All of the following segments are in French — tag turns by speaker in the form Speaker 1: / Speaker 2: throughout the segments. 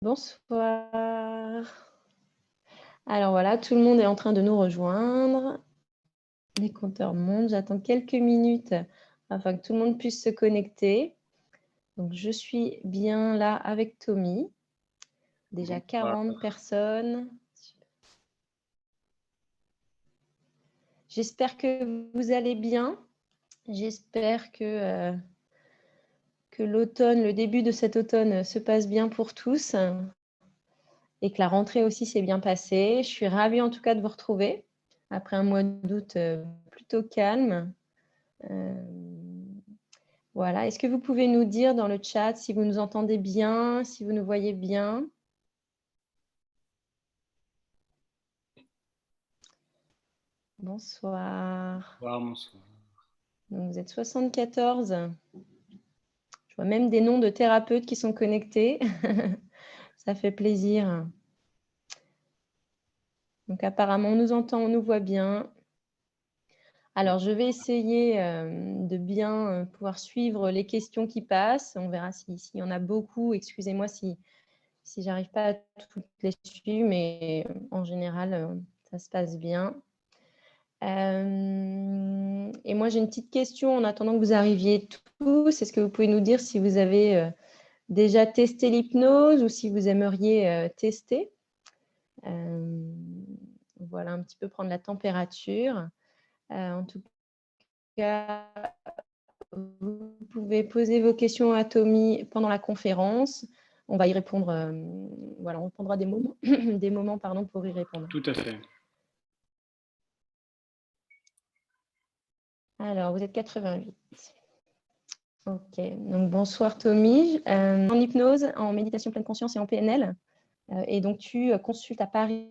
Speaker 1: Bonsoir. Alors voilà, tout le monde est en train de nous rejoindre. Les compteurs montent. J'attends quelques minutes afin que tout le monde puisse se connecter. Donc, je suis bien là avec Tommy. Déjà 40 personnes. J'espère que vous allez bien. J'espère que l'automne, le début de cet automne se passe bien pour tous et que la rentrée aussi s'est bien passée. Je suis ravie en tout cas de vous retrouver après un mois d'août plutôt calme. Voilà. Est-ce que vous pouvez nous dire dans le chat si vous nous entendez bien, si vous nous voyez bien? Bonsoir.
Speaker 2: Bonsoir.
Speaker 1: Donc, vous êtes 74. Je vois même des noms de thérapeutes qui sont connectés. Ça fait plaisir. Donc, apparemment, on nous entend, on nous voit bien. Alors, je vais essayer de bien pouvoir suivre les questions qui passent. On verra s'il y en a beaucoup. Excusez-moi si j'arrive pas à toutes les suivre, mais en général, ça se passe bien. Et moi, j'ai une petite question en attendant que vous arriviez tous. Est-ce que vous pouvez nous dire si vous avez déjà testé l'hypnose ou si vous aimeriez tester? Voilà, un petit peu prendre la température. En tout cas, vous pouvez poser vos questions à Tommy pendant la conférence. On va y répondre. Voilà, on prendra des moments, pardon, pour y répondre.
Speaker 2: Tout à fait.
Speaker 1: Alors, vous êtes 88. Ok, donc bonsoir Tommy. En hypnose, en méditation pleine conscience et en PNL. Et donc, tu consultes à Paris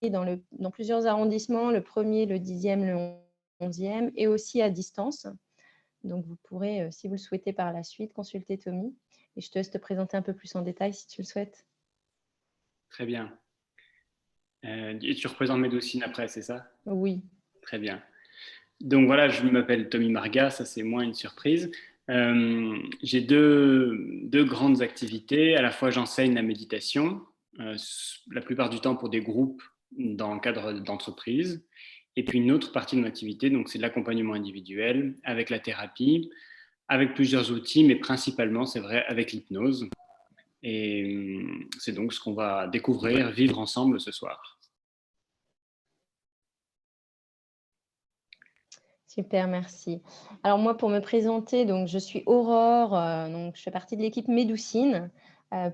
Speaker 1: dans plusieurs arrondissements, le 1er, le 10e, le 11e, et aussi à distance. Donc, vous pourrez, si vous le souhaitez par la suite, consulter Tommy. Et je te laisse te présenter un peu plus en détail si tu le souhaites.
Speaker 2: Très bien. Et tu représentes Médocine après, c'est ça?
Speaker 1: Oui.
Speaker 2: Très bien. Donc voilà, je m'appelle Tommy Marga, ça c'est moins une surprise. J'ai deux grandes activités. À la fois, j'enseigne la méditation, la plupart du temps pour des groupes dans le cadre d'entreprises. Et puis une autre partie de mon activité, donc c'est de l'accompagnement individuel avec la thérapie, avec plusieurs outils, mais principalement, c'est vrai, avec l'hypnose. Et c'est donc ce qu'on va découvrir, vivre ensemble ce soir.
Speaker 1: Super, merci. Alors moi, pour me présenter, donc je suis Aurore, donc je fais partie de l'équipe Médoucine.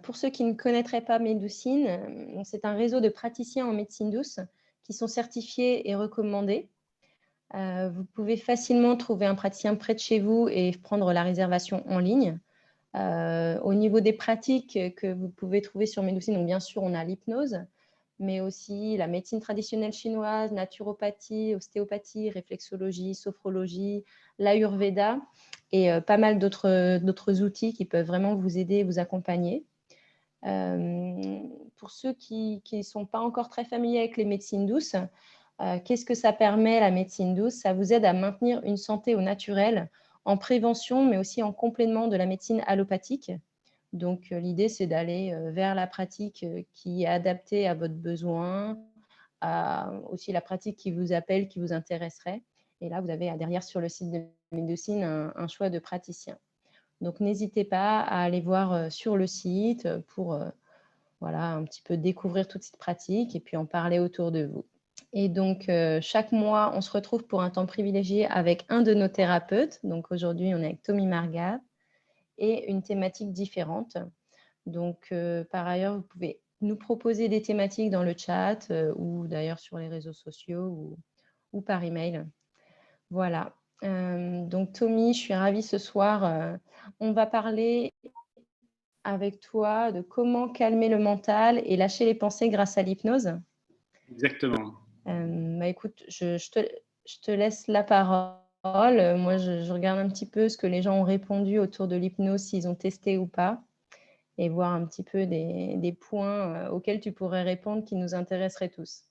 Speaker 1: Pour ceux qui ne connaîtraient pas Médoucine, c'est un réseau de praticiens en médecine douce qui sont certifiés et recommandés. Vous pouvez facilement trouver un praticien près de chez vous et prendre la réservation en ligne. Au niveau des pratiques que vous pouvez trouver sur Médoucine, donc bien sûr, on a l'hypnose, mais aussi la médecine traditionnelle chinoise, naturopathie, ostéopathie, réflexologie, sophrologie, l'ayurveda et pas mal d'autres outils qui peuvent vraiment vous aider et vous accompagner. Pour ceux qui ne sont pas encore très familiers avec les médecines douces, qu'est-ce que ça permet, la médecine douce? Ça vous aide à maintenir une santé au naturel, en prévention, mais aussi en complément de la médecine allopathique. Donc, l'idée, c'est d'aller vers la pratique qui est adaptée à votre besoin, à aussi la pratique qui vous appelle, qui vous intéresserait. Et là, vous avez derrière sur le site de Médecine un choix de praticien. Donc, n'hésitez pas à aller voir sur le site pour voilà, un petit peu découvrir toute cette pratique et puis en parler autour de vous. Et donc, chaque mois, on se retrouve pour un temps privilégié avec un de nos thérapeutes. Donc, aujourd'hui, on est avec Tommy Marga et une thématique différente. Donc, par ailleurs, vous pouvez nous proposer des thématiques dans le chat ou d'ailleurs sur les réseaux sociaux ou par email. Voilà. Donc, Tommy, je suis ravie ce soir. On va parler avec toi de comment calmer le mental et lâcher les pensées grâce à l'hypnose.
Speaker 2: Exactement.
Speaker 1: Écoute, je te laisse la parole. Moi, je regarde un petit peu ce que les gens ont répondu autour de l'hypnose, s'ils ont testé ou pas, et voir un petit peu des points auxquels tu pourrais répondre qui nous intéresseraient tous.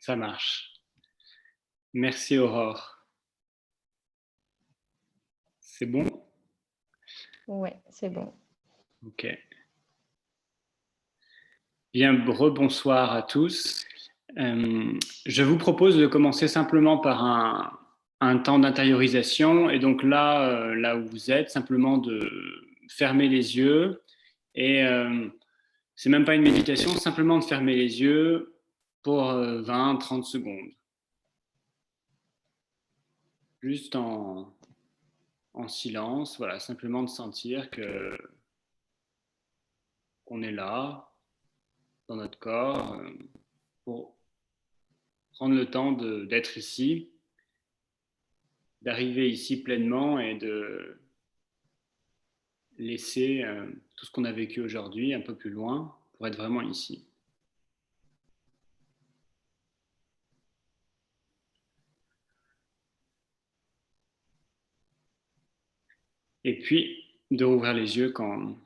Speaker 2: Ça marche. Merci Aurore. C'est bon?
Speaker 1: Ouais, c'est bon.
Speaker 2: Ok. Bien, rebonsoir à tous. Je vous propose de commencer simplement par un temps d'intériorisation. Et donc là, là où vous êtes, simplement de fermer les yeux. Et c'est même pas une méditation, simplement de fermer les yeux pour 20-30 secondes. Juste en silence, voilà, simplement de sentir qu'on est là, dans notre corps, pour prendre le temps d'être ici, d'arriver ici pleinement et de laisser tout ce qu'on a vécu aujourd'hui un peu plus loin pour être vraiment ici. Et puis, de rouvrir les yeux quand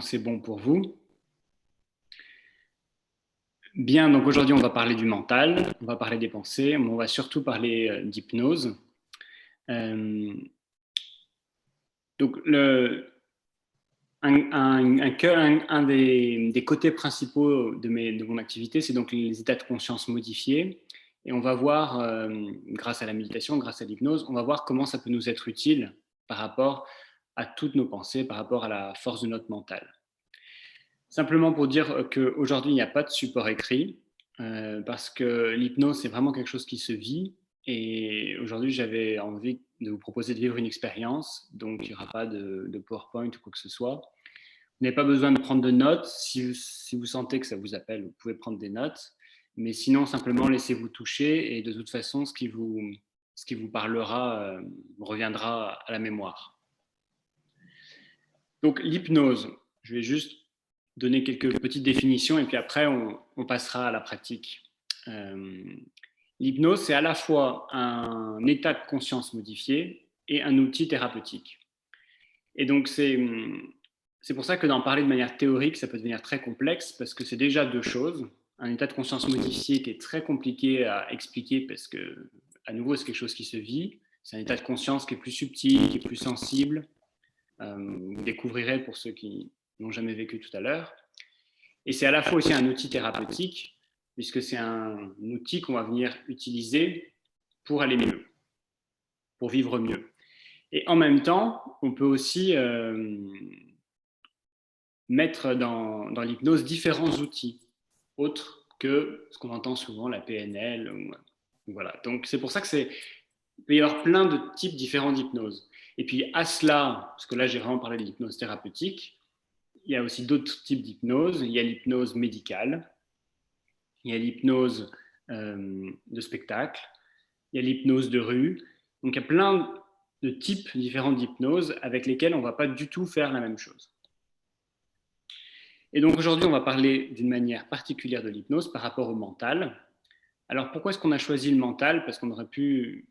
Speaker 2: c'est bon pour vous. Bien, donc aujourd'hui, on va parler du mental, on va parler des pensées, mais on va surtout parler d'hypnose. Donc, un des côtés principaux de mon activité, c'est donc les états de conscience modifiés. Et on va voir, grâce à la méditation, grâce à l'hypnose, on va voir comment ça peut nous être utile par rapport à toutes nos pensées, par rapport à la force de notre mental. Simplement pour dire qu'aujourd'hui, il n'y a pas de support écrit, parce que l'hypnose, c'est vraiment quelque chose qui se vit. Et aujourd'hui, j'avais envie de vous proposer de vivre une expérience, donc il n'y aura pas de PowerPoint ou quoi que ce soit. Vous n'avez pas besoin de prendre de notes. Si vous sentez que ça vous appelle, vous pouvez prendre des notes. Mais sinon, simplement laissez-vous toucher et de toute façon, ce qui vous parlera reviendra à la mémoire. Donc l'hypnose, je vais juste donner quelques petites définitions et puis après on passera à la pratique. L'hypnose, c'est à la fois un état de conscience modifié et un outil thérapeutique. Et donc c'est pour ça que d'en parler de manière théorique, ça peut devenir très complexe parce que c'est déjà deux choses. Un état de conscience modifié qui est très compliqué à expliquer parce que, à nouveau, c'est quelque chose qui se vit. C'est un état de conscience qui est plus subtil, qui est plus sensible. Vous découvrirez pour ceux qui n'ont jamais vécu tout à l'heure. Et c'est à la fois aussi un outil thérapeutique, puisque c'est un outil qu'on va venir utiliser pour aller mieux, pour vivre mieux. Et en même temps, on peut aussi mettre dans l'hypnose différents outils, autres que ce qu'on entend souvent, la PNL. Voilà. Donc c'est pour ça qu'il peut y avoir plein de types différents d'hypnose. Et puis à cela, parce que là j'ai vraiment parlé de l'hypnose thérapeutique, il y a aussi d'autres types d'hypnose. Il y a l'hypnose médicale, il y a l'hypnose de spectacle, il y a l'hypnose de rue. Donc il y a plein de types différents d'hypnose avec lesquels on ne va pas du tout faire la même chose. Et donc aujourd'hui, on va parler d'une manière particulière de l'hypnose par rapport au mental. Alors pourquoi est-ce qu'on a choisi le mental? Parce qu'on aurait pu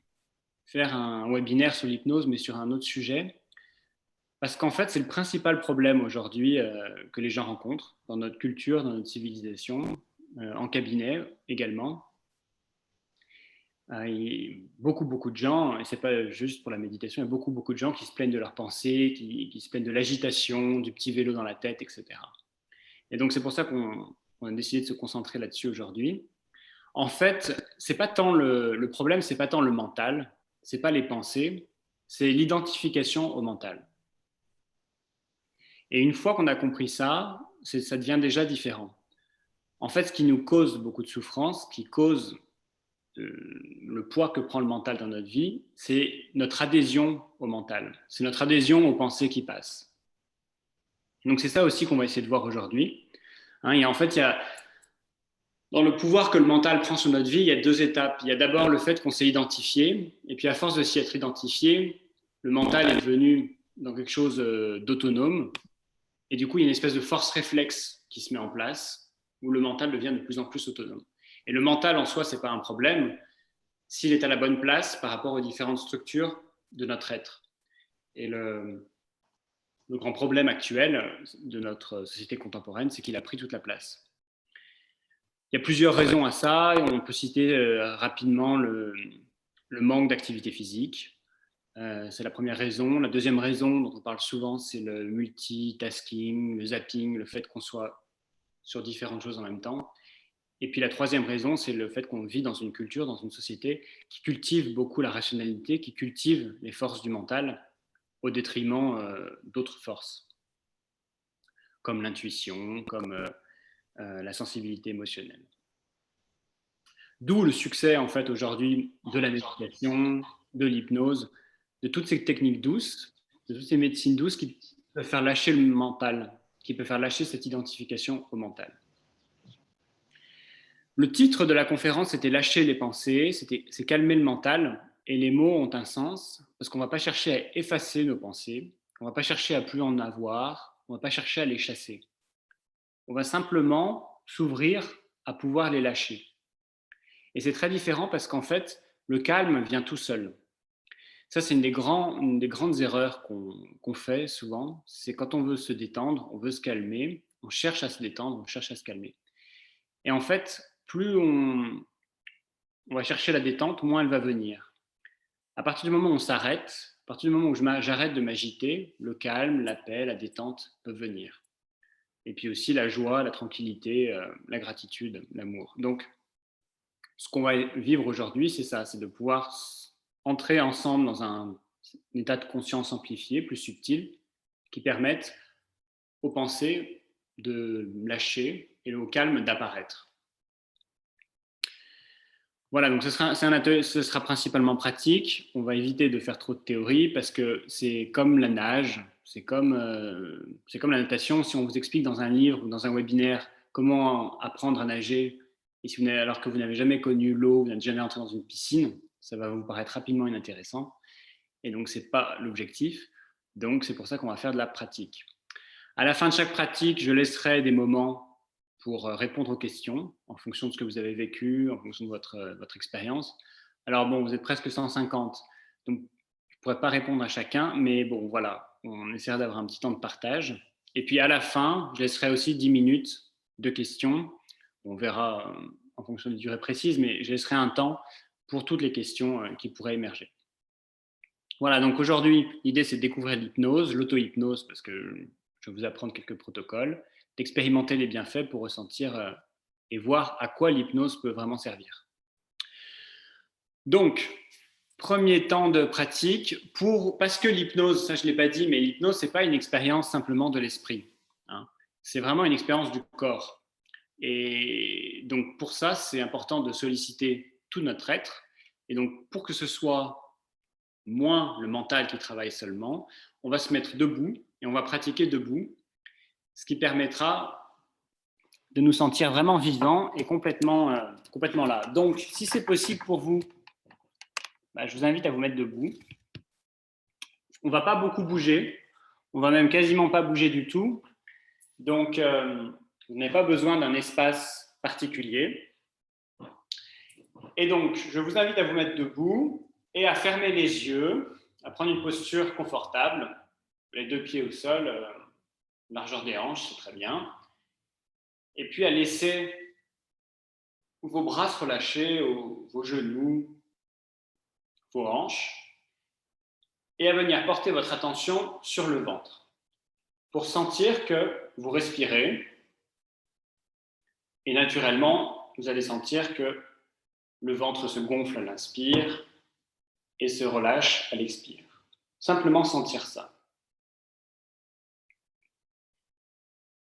Speaker 2: faire un webinaire sur l'hypnose, mais sur un autre sujet. Parce qu'en fait, c'est le principal problème aujourd'hui que les gens rencontrent dans notre culture, dans notre civilisation, en cabinet également. Beaucoup de gens, et ce n'est pas juste pour la méditation, il y a beaucoup de gens qui se plaignent de leurs pensées, qui se plaignent de l'agitation, du petit vélo dans la tête, etc. Et donc, c'est pour ça qu'on a décidé de se concentrer là-dessus aujourd'hui. En fait, c'est pas tant le problème, c'est pas tant le mental, c'est pas les pensées, c'est l'identification au mental. Et une fois qu'on a compris ça, ça devient déjà différent. En fait, ce qui nous cause beaucoup de souffrance, qui cause le poids que prend le mental dans notre vie, c'est notre adhésion au mental. C'est notre adhésion aux pensées qui passent. Donc c'est ça aussi qu'on va essayer de voir aujourd'hui. Et en fait, dans le pouvoir que le mental prend sur notre vie, il y a deux étapes. Il y a d'abord le fait qu'on s'est identifié, et puis à force de s'y être identifié, le mental est devenu dans quelque chose d'autonome, et du coup, il y a une espèce de force réflexe qui se met en place, où le mental devient de plus en plus autonome. Et le mental en soi, ce n'est pas un problème s'il est à la bonne place par rapport aux différentes structures de notre être. Et le grand problème actuel de notre société contemporaine, c'est qu'il a pris toute la place. Il y a plusieurs raisons à ça. On peut citer rapidement le manque d'activité physique. C'est la première raison. La deuxième raison dont on parle souvent, c'est le multitasking, le zapping, le fait qu'on soit sur différentes choses en même temps. Et puis la troisième raison, c'est le fait qu'on vit dans une culture, dans une société qui cultive beaucoup la rationalité, qui cultive les forces du mental au détriment d'autres forces, comme l'intuition, comme la sensibilité émotionnelle. D'où le succès en fait aujourd'hui de la méditation, de l'hypnose, de toutes ces techniques douces, de toutes ces médecines douces qui peuvent faire lâcher le mental, qui peuvent faire lâcher cette identification au mental. Le titre de la conférence était Lâcher les pensées, c'est calmer le mental, et les mots ont un sens, parce qu'on ne va pas chercher à effacer nos pensées, on ne va pas chercher à plus en avoir, on ne va pas chercher à les chasser. On va simplement s'ouvrir à pouvoir les lâcher. Et c'est très différent parce qu'en fait, le calme vient tout seul. Ça, c'est une des grandes erreurs qu'on fait souvent, c'est quand on veut se détendre, on veut se calmer, on cherche à se détendre, on cherche à se calmer. Et en fait, plus on va chercher la détente, moins elle va venir. À partir du moment où on s'arrête, à partir du moment où j'arrête de m'agiter, le calme, la paix, la détente peuvent venir. Et puis aussi la joie, la tranquillité, la gratitude, l'amour. Donc, ce qu'on va vivre aujourd'hui, c'est ça, c'est de pouvoir entrer ensemble dans un état de conscience amplifié, plus subtil, qui permette aux pensées de lâcher et au calme d'apparaître. Voilà, donc ce sera principalement pratique. On va éviter de faire trop de théorie parce que c'est comme la nage, c'est comme la natation. Si on vous explique dans un livre ou dans un webinaire comment apprendre à nager, et si alors que vous n'avez jamais connu l'eau, vous n'êtes jamais entré dans une piscine, ça va vous paraître rapidement inintéressant. Et donc, ce n'est pas l'objectif. Donc, c'est pour ça qu'on va faire de la pratique. À la fin de chaque pratique, je laisserai des moments pour répondre aux questions en fonction de ce que vous avez vécu, en fonction de votre expérience. Alors bon, vous êtes presque 150, donc je ne pourrais pas répondre à chacun, mais bon, voilà, on essaiera d'avoir un petit temps de partage. Et puis à la fin, je laisserai aussi 10 minutes de questions. On verra en fonction des durées précises, mais je laisserai un temps pour toutes les questions qui pourraient émerger. Voilà, donc aujourd'hui, l'idée c'est de découvrir l'hypnose, l'auto-hypnose, parce que je vais vous apprendre quelques protocoles, d'expérimenter les bienfaits pour ressentir et voir à quoi l'hypnose peut vraiment servir. Donc, premier temps de pratique, parce que l'hypnose, ça je ne l'ai pas dit, mais l'hypnose, ce n'est pas une expérience simplement de l'esprit. Hein. C'est vraiment une expérience du corps. Et donc, pour ça, c'est important de solliciter tout notre être. Et donc, pour que ce soit moins le mental qui travaille seulement, on va se mettre debout et on va pratiquer debout, ce qui permettra de nous sentir vraiment vivants et complètement là. Donc, si c'est possible pour vous, je vous invite à vous mettre debout. On ne va pas beaucoup bouger, on ne va même quasiment pas bouger du tout. Donc, vous n'avez pas besoin d'un espace particulier. Et donc, je vous invite à vous mettre debout et à fermer les yeux, à prendre une posture confortable, les deux pieds au sol, largeur des hanches, c'est très bien. Et puis à laisser vos bras se relâcher, vos genoux, vos hanches, et à venir porter votre attention sur le ventre, pour sentir que vous respirez, et naturellement, vous allez sentir que le ventre se gonfle à l'inspire et se relâche à l'expire. Simplement sentir ça.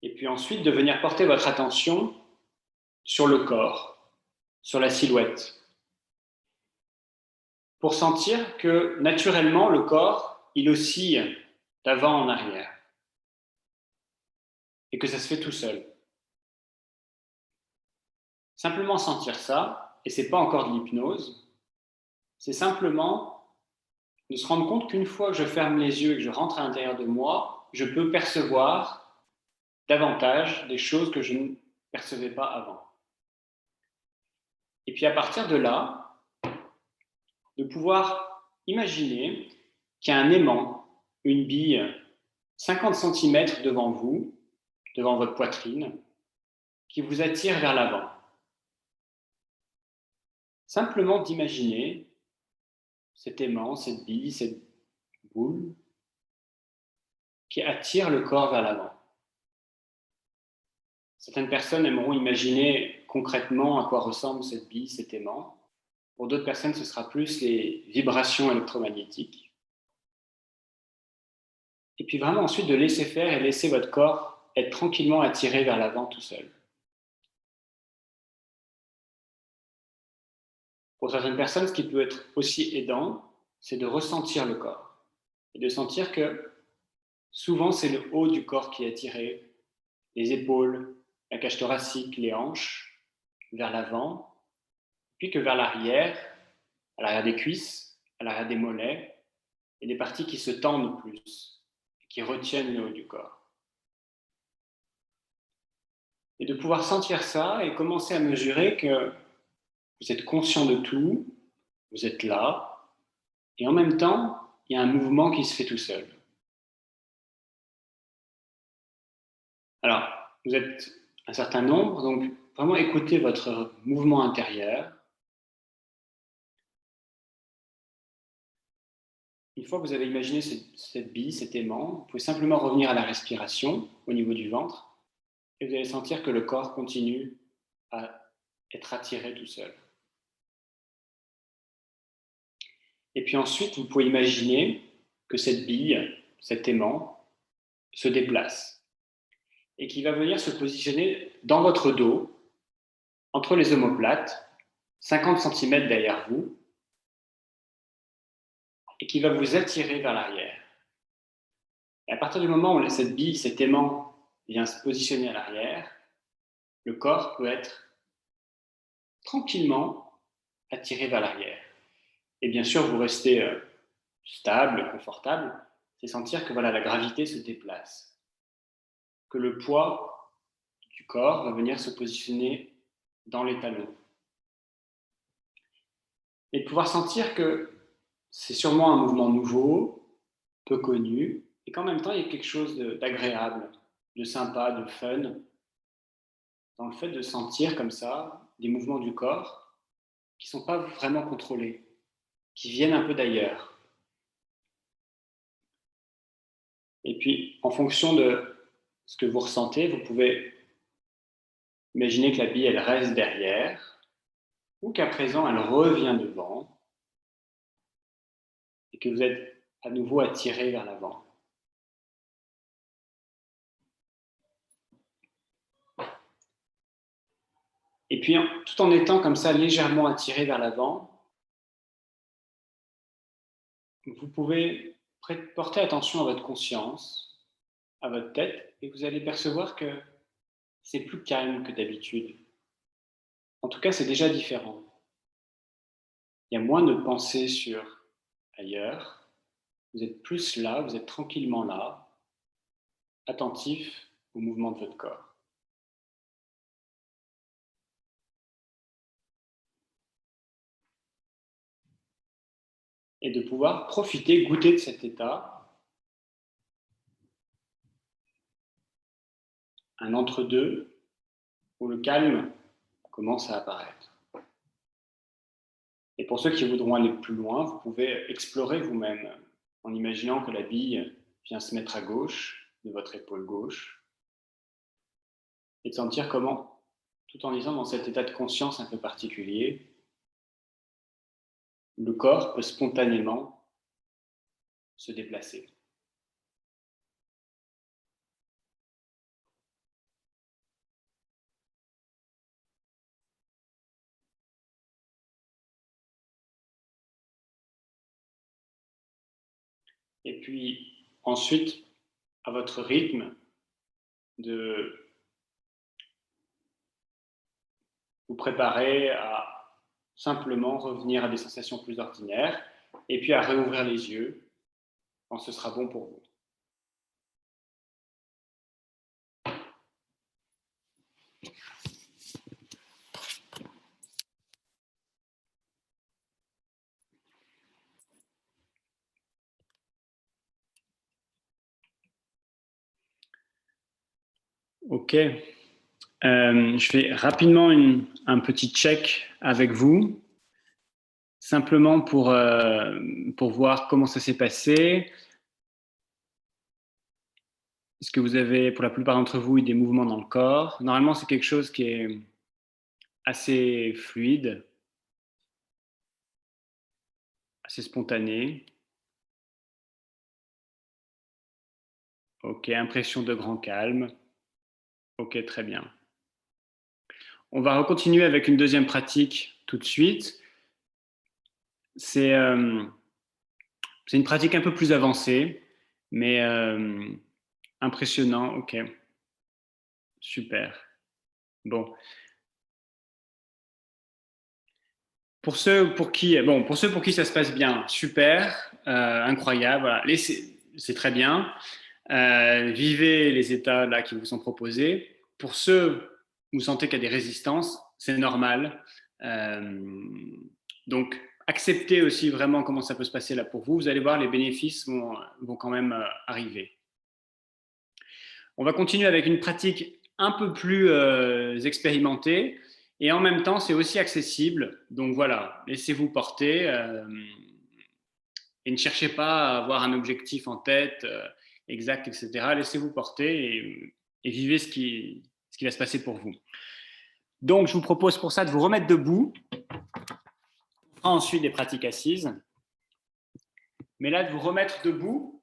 Speaker 2: Et puis ensuite, de venir porter votre attention sur le corps, sur la silhouette, pour sentir que naturellement, le corps, il oscille d'avant en arrière et que ça se fait tout seul. Simplement sentir ça, et ce n'est pas encore de l'hypnose, c'est simplement de se rendre compte qu'une fois que je ferme les yeux et que je rentre à l'intérieur de moi, je peux percevoir davantage des choses que je ne percevais pas avant. Et puis à partir de là, de pouvoir imaginer qu'il y a un aimant, une bille, 50 cm devant vous, devant votre poitrine, qui vous attire vers l'avant. Simplement d'imaginer cet aimant, cette bille, cette boule qui attire le corps vers l'avant. Certaines personnes aimeront imaginer concrètement à quoi ressemble cette bille, cet aimant. Pour d'autres personnes, ce sera plus les vibrations électromagnétiques. Et puis vraiment ensuite de laisser faire et laisser votre corps être tranquillement attiré vers l'avant tout seul. Pour certaines personnes, ce qui peut être aussi aidant, c'est de ressentir le corps. Et de sentir que souvent, c'est le haut du corps qui est attiré, les épaules, la cage thoracique, les hanches, vers l'avant, puis que vers l'arrière, à l'arrière des cuisses, à l'arrière des mollets, et des parties qui se tendent plus, qui retiennent le haut du corps. Et de pouvoir sentir ça et commencer à mesurer que vous êtes conscient de tout, vous êtes là, et en même temps, il y a un mouvement qui se fait tout seul. Alors, vous êtes un certain nombre, donc vraiment écoutez votre mouvement intérieur. Une fois que vous avez imaginé cette bille, cet aimant, vous pouvez simplement revenir à la respiration au niveau du ventre et vous allez sentir que le corps continue à être attiré tout seul. Et puis ensuite, vous pouvez imaginer que cette bille, cet aimant, se déplace et qui va venir se positionner dans votre dos, entre les omoplates, 50 cm derrière vous, et qui va vous attirer vers l'arrière. Et à partir du moment où cette bille, cet aimant vient se positionner à l'arrière, le corps peut être tranquillement attiré vers l'arrière. Et bien sûr, vous restez stable, confortable, c'est sentir que voilà, la gravité se déplace, que le poids du corps va venir se positionner dans les talons. Et de pouvoir sentir que c'est sûrement un mouvement nouveau, peu connu, et qu'en même temps, il y a quelque chose d'agréable, de sympa, de fun, dans le fait de sentir comme ça des mouvements du corps qui ne sont pas vraiment contrôlés, qui viennent un peu d'ailleurs. Et puis, en fonction de ce que vous ressentez, vous pouvez imaginer que la bille, elle reste derrière, ou qu'à présent, elle revient devant, et que vous êtes à nouveau attiré vers l'avant. Et puis, tout en étant comme ça légèrement attiré vers l'avant, vous pouvez porter attention à votre conscience, à votre tête, et vous allez percevoir que c'est plus calme que d'habitude. En tout cas, c'est déjà différent. Il y a moins de pensées sur ailleurs. Vous êtes plus là, vous êtes tranquillement là, attentif au mouvement de votre corps. Et de pouvoir profiter, goûter de cet état, un entre-deux, où le calme commence à apparaître. Et pour ceux qui voudront aller plus loin, vous pouvez explorer vous-même en imaginant que la bille vient se mettre à gauche de votre épaule gauche et de sentir comment, tout en étant dans cet état de conscience un peu particulier, le corps peut spontanément se déplacer. Et puis ensuite, à votre rythme, de vous préparer à simplement revenir à des sensations plus ordinaires et puis à réouvrir les yeux quand ce sera bon pour vous. Ok. Je fais rapidement un petit check avec vous, simplement pour voir comment ça s'est passé. Est-ce que vous avez, pour la plupart d'entre vous, eu des mouvements dans le corps? Normalement, c'est quelque chose qui est assez fluide, assez spontané. Ok, impression de grand calme. Ok, très bien. On va continuer avec une deuxième pratique tout de suite. C'est une pratique un peu plus avancée, mais impressionnant. Ok, super. Bon. Pour ceux pour qui ça se passe bien, super, incroyable. Voilà. C'est très bien. Vivez les états là qui vous sont proposés. Pour ceux où vous sentez qu'il y a des résistances, c'est normal. Euh, donc, acceptez aussi vraiment comment ça peut se passer là pour vous. Vous allez voir, les bénéfices vont quand même arriver. On va continuer avec une pratique un peu plus expérimentée et en même temps, c'est aussi accessible. Donc voilà, laissez-vous porter et ne cherchez pas à avoir un objectif en tête exact, etc. Laissez-vous porter et vivez ce qui va se passer pour vous. Donc, je vous propose pour ça de vous remettre debout. On fera ensuite des pratiques assises. Mais là, de vous remettre debout,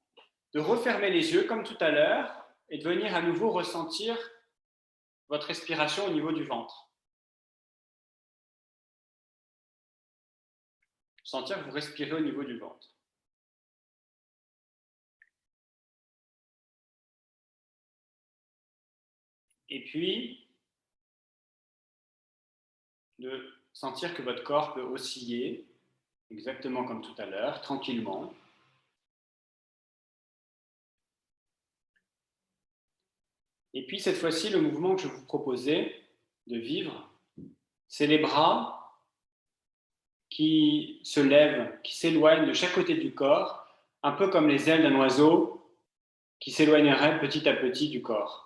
Speaker 2: de refermer les yeux comme tout à l'heure et de venir à nouveau ressentir votre respiration au niveau du ventre. Sentir que vous respirez au niveau du ventre. Et puis, de sentir que votre corps peut osciller, exactement comme tout à l'heure, tranquillement. Et puis, cette fois-ci, le mouvement que je vous proposais de vivre, c'est les bras qui se lèvent, qui s'éloignent de chaque côté du corps, un peu comme les ailes d'un oiseau qui s'éloigneraient petit à petit du corps.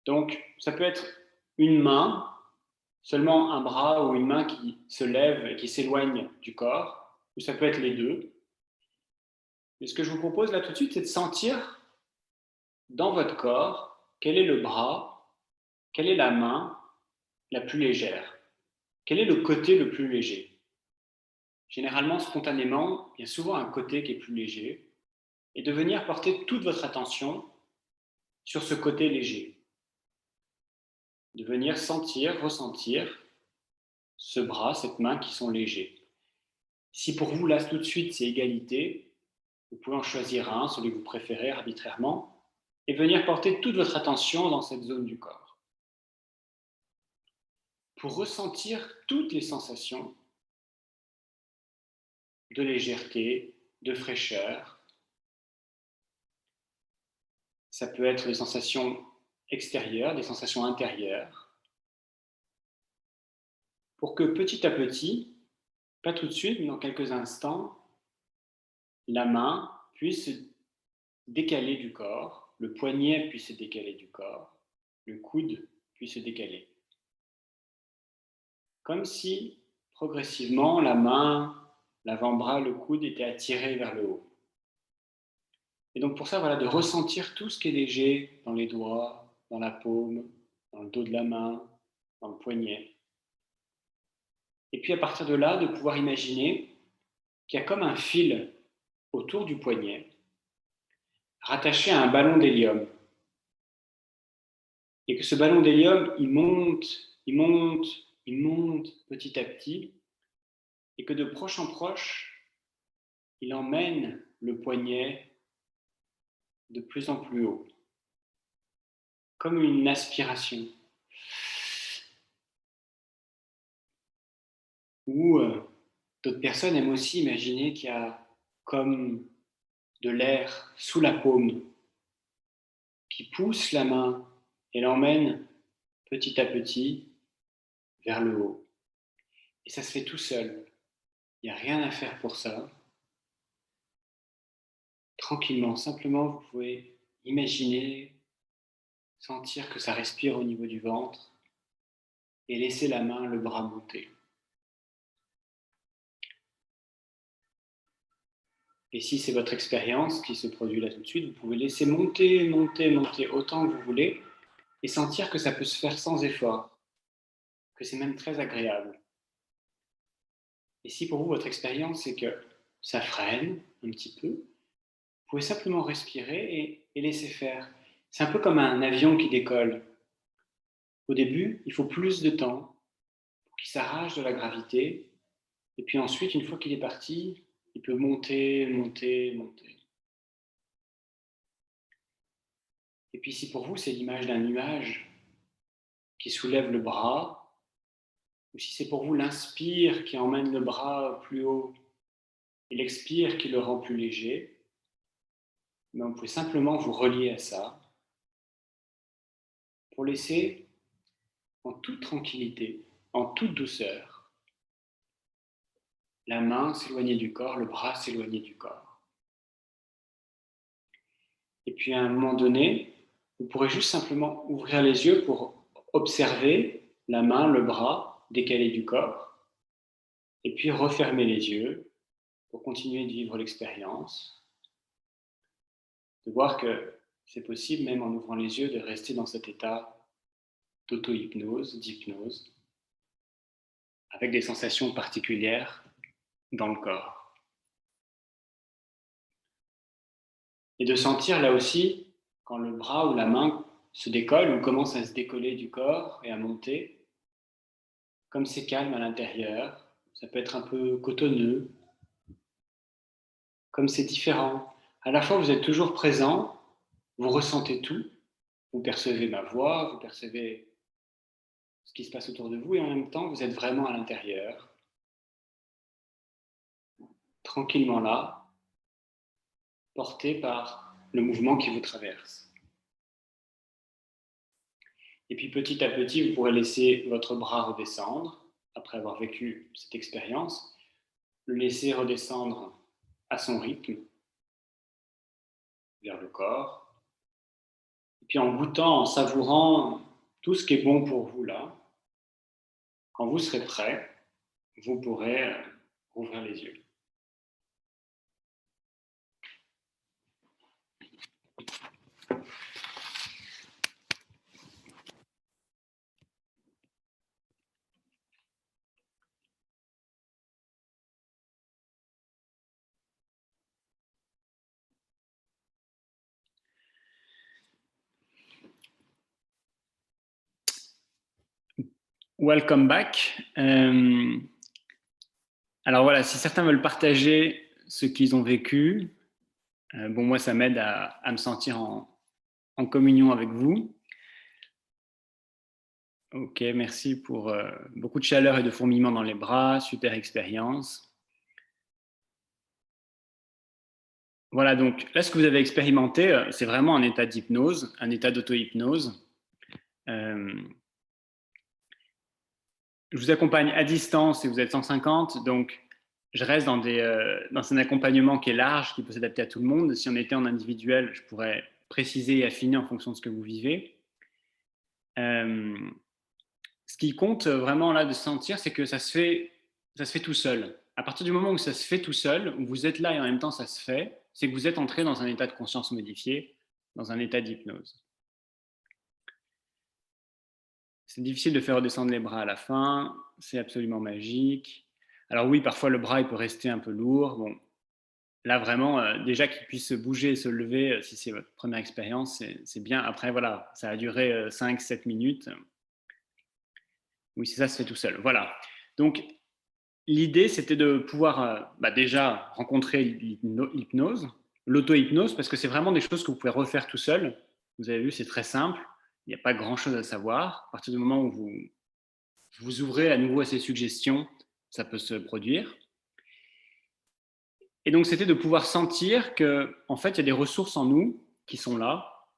Speaker 2: Donc, ça peut être une main, seulement un bras ou une main qui se lève et qui s'éloigne du corps, ou ça peut être les deux. Et ce que je vous propose là tout de suite, c'est de sentir dans votre corps quel est le bras, quelle est la main la plus légère, quel est le côté le plus léger. Généralement, spontanément, il y a souvent un côté qui est plus léger, et de venir porter toute votre attention sur ce côté léger. De venir sentir, ressentir ce bras, cette main qui sont légers. Si pour vous, là, tout de suite, c'est égalité, vous pouvez en choisir un, celui que vous préférez arbitrairement, et venir porter toute votre attention dans cette zone du corps. Pour ressentir toutes les sensations de légèreté, de fraîcheur. Ça peut être des sensations extérieures, des sensations intérieures. Pour que petit à petit, pas tout de suite, mais dans quelques instants, la main puisse se décaler du corps, le poignet puisse se décaler du corps, le coude puisse se décaler. Comme si, progressivement, la main, l'avant-bras, le coude étaient attirés vers le haut. Et donc pour ça, voilà, de ressentir tout ce qui est léger dans les doigts, dans la paume, dans le dos de la main, dans le poignet. Et puis à partir de là, de pouvoir imaginer qu'il y a comme un fil autour du poignet, rattaché à un ballon d'hélium. Et que ce ballon d'hélium, il monte, il monte, il monte petit à petit, et que de proche en proche, il emmène le poignet de plus en plus haut, comme une aspiration. Ou d'autres personnes aiment aussi imaginer qu'il y a comme de l'air sous la paume qui pousse la main et l'emmène petit à petit vers le haut. Et ça se fait tout seul. Il n'y a rien à faire pour ça. Tranquillement, simplement, vous pouvez imaginer, sentir que ça respire au niveau du ventre et laisser la main, le bras monter. Et si c'est votre expérience qui se produit là tout de suite, vous pouvez laisser monter, monter, monter autant que vous voulez et sentir que ça peut se faire sans effort, que c'est même très agréable. Et si pour vous, votre expérience, c'est que ça freine un petit peu, vous pouvez simplement respirer et laisser faire. C'est un peu comme un avion qui décolle. Au début, il faut plus de temps pour qu'il s'arrache de la gravité. Et puis ensuite, une fois qu'il est parti, il peut monter, monter, monter. Et puis si pour vous, c'est l'image d'un nuage qui soulève le bras, ou si c'est pour vous l'inspire qui emmène le bras plus haut et l'expire qui le rend plus léger, vous pouvez simplement vous relier à ça pour laisser en toute tranquillité, en toute douceur, la main s'éloigner du corps, le bras s'éloigner du corps. Et puis à un moment donné, vous pourrez juste simplement ouvrir les yeux pour observer la main, le bras décalés du corps, et puis refermer les yeux pour continuer de vivre l'expérience, de voir que c'est possible, même en ouvrant les yeux, de rester dans cet état d'auto-hypnose, d'hypnose, avec des sensations particulières dans le corps. Et de sentir là aussi, quand le bras ou la main se décolle ou commence à se décoller du corps et à monter, comme c'est calme à l'intérieur, ça peut être un peu cotonneux, comme c'est différent. À la fois, vous êtes toujours présent, vous ressentez tout, vous percevez ma voix, vous percevez ce qui se passe autour de vous, et en même temps, vous êtes vraiment à l'intérieur, tranquillement là, porté par le mouvement qui vous traverse. Et puis petit à petit, vous pourrez laisser votre bras redescendre, après avoir vécu cette expérience, le laisser redescendre à son rythme, vers le corps, et puis en goûtant, en savourant tout ce qui est bon pour vous là, quand vous serez prêt, vous pourrez ouvrir les yeux. Welcome back. Alors voilà, si certains veulent partager ce qu'ils ont vécu, bon, moi, ça m'aide à me sentir en communion avec vous. Ok, merci pour beaucoup de chaleur et de fourmillement dans les bras, super expérience. Voilà, donc là, ce que vous avez expérimenté, c'est vraiment un état d'hypnose, un état d'auto-hypnose. Je vous accompagne à distance et vous êtes 150, donc je reste dans un accompagnement qui est large, qui peut s'adapter à tout le monde. Si on était en individuel, je pourrais préciser et affiner en fonction de ce que vous vivez. Ce qui compte vraiment là de sentir, c'est que ça se fait tout seul. À partir du moment où ça se fait tout seul, où vous êtes là et en même temps ça se fait, c'est que vous êtes entré dans un état de conscience modifié, dans un état d'hypnose. C'est difficile de faire redescendre les bras à la fin, c'est absolument magique. Alors oui, parfois le bras il peut rester un peu lourd. Bon, là vraiment, déjà qu'il puisse se bouger et se lever, si c'est votre première expérience, c'est bien. Après voilà, ça a duré 5-7 minutes. Oui, c'est ça, se fait tout seul. Voilà. Donc l'idée, c'était de pouvoir déjà rencontrer l'hypnose, l'auto-hypnose, parce que c'est vraiment des choses que vous pouvez refaire tout seul. Vous avez vu, c'est très simple. Il n'y a pas grand-chose à savoir. À partir du moment où vous ouvrez à nouveau à ces suggestions, ça peut se produire. Et donc, c'était de pouvoir sentir qu'en fait, il y a des ressources en nous qui sont là,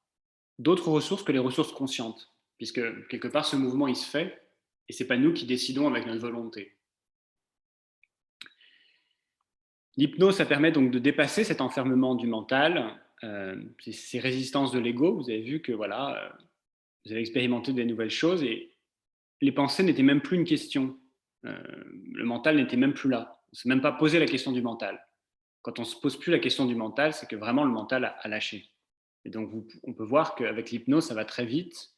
Speaker 2: d'autres ressources que les ressources conscientes, puisque quelque part, ce mouvement, il se fait, et ce n'est pas nous qui décidons avec notre volonté. L'hypnose, ça permet donc de dépasser cet enfermement du mental, ces résistances de l'ego. Vous avez vu que voilà, vous avez expérimenté des nouvelles choses et les pensées n'étaient même plus une question. Le mental n'était même plus là. On ne s'est même pas posé la question du mental. Quand on ne se pose plus la question du mental, c'est que vraiment le mental a lâché. Et donc, on peut voir qu'avec l'hypnose, ça va très vite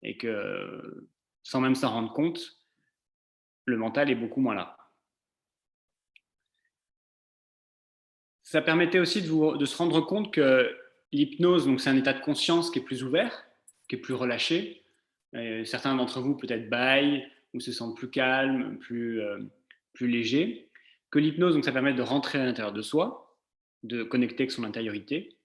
Speaker 2: et que, sans même s'en rendre compte, le mental est beaucoup moins là. Ça permettait aussi de se rendre compte que l'hypnose, donc c'est un état de conscience qui est plus ouvert, qui est plus relâché. Et certains d'entre vous peut-être bâillent ou se sentent plus calmes, plus légers. Que l'hypnose, donc ça permet de rentrer à l'intérieur de soi, de connecter avec son intériorité.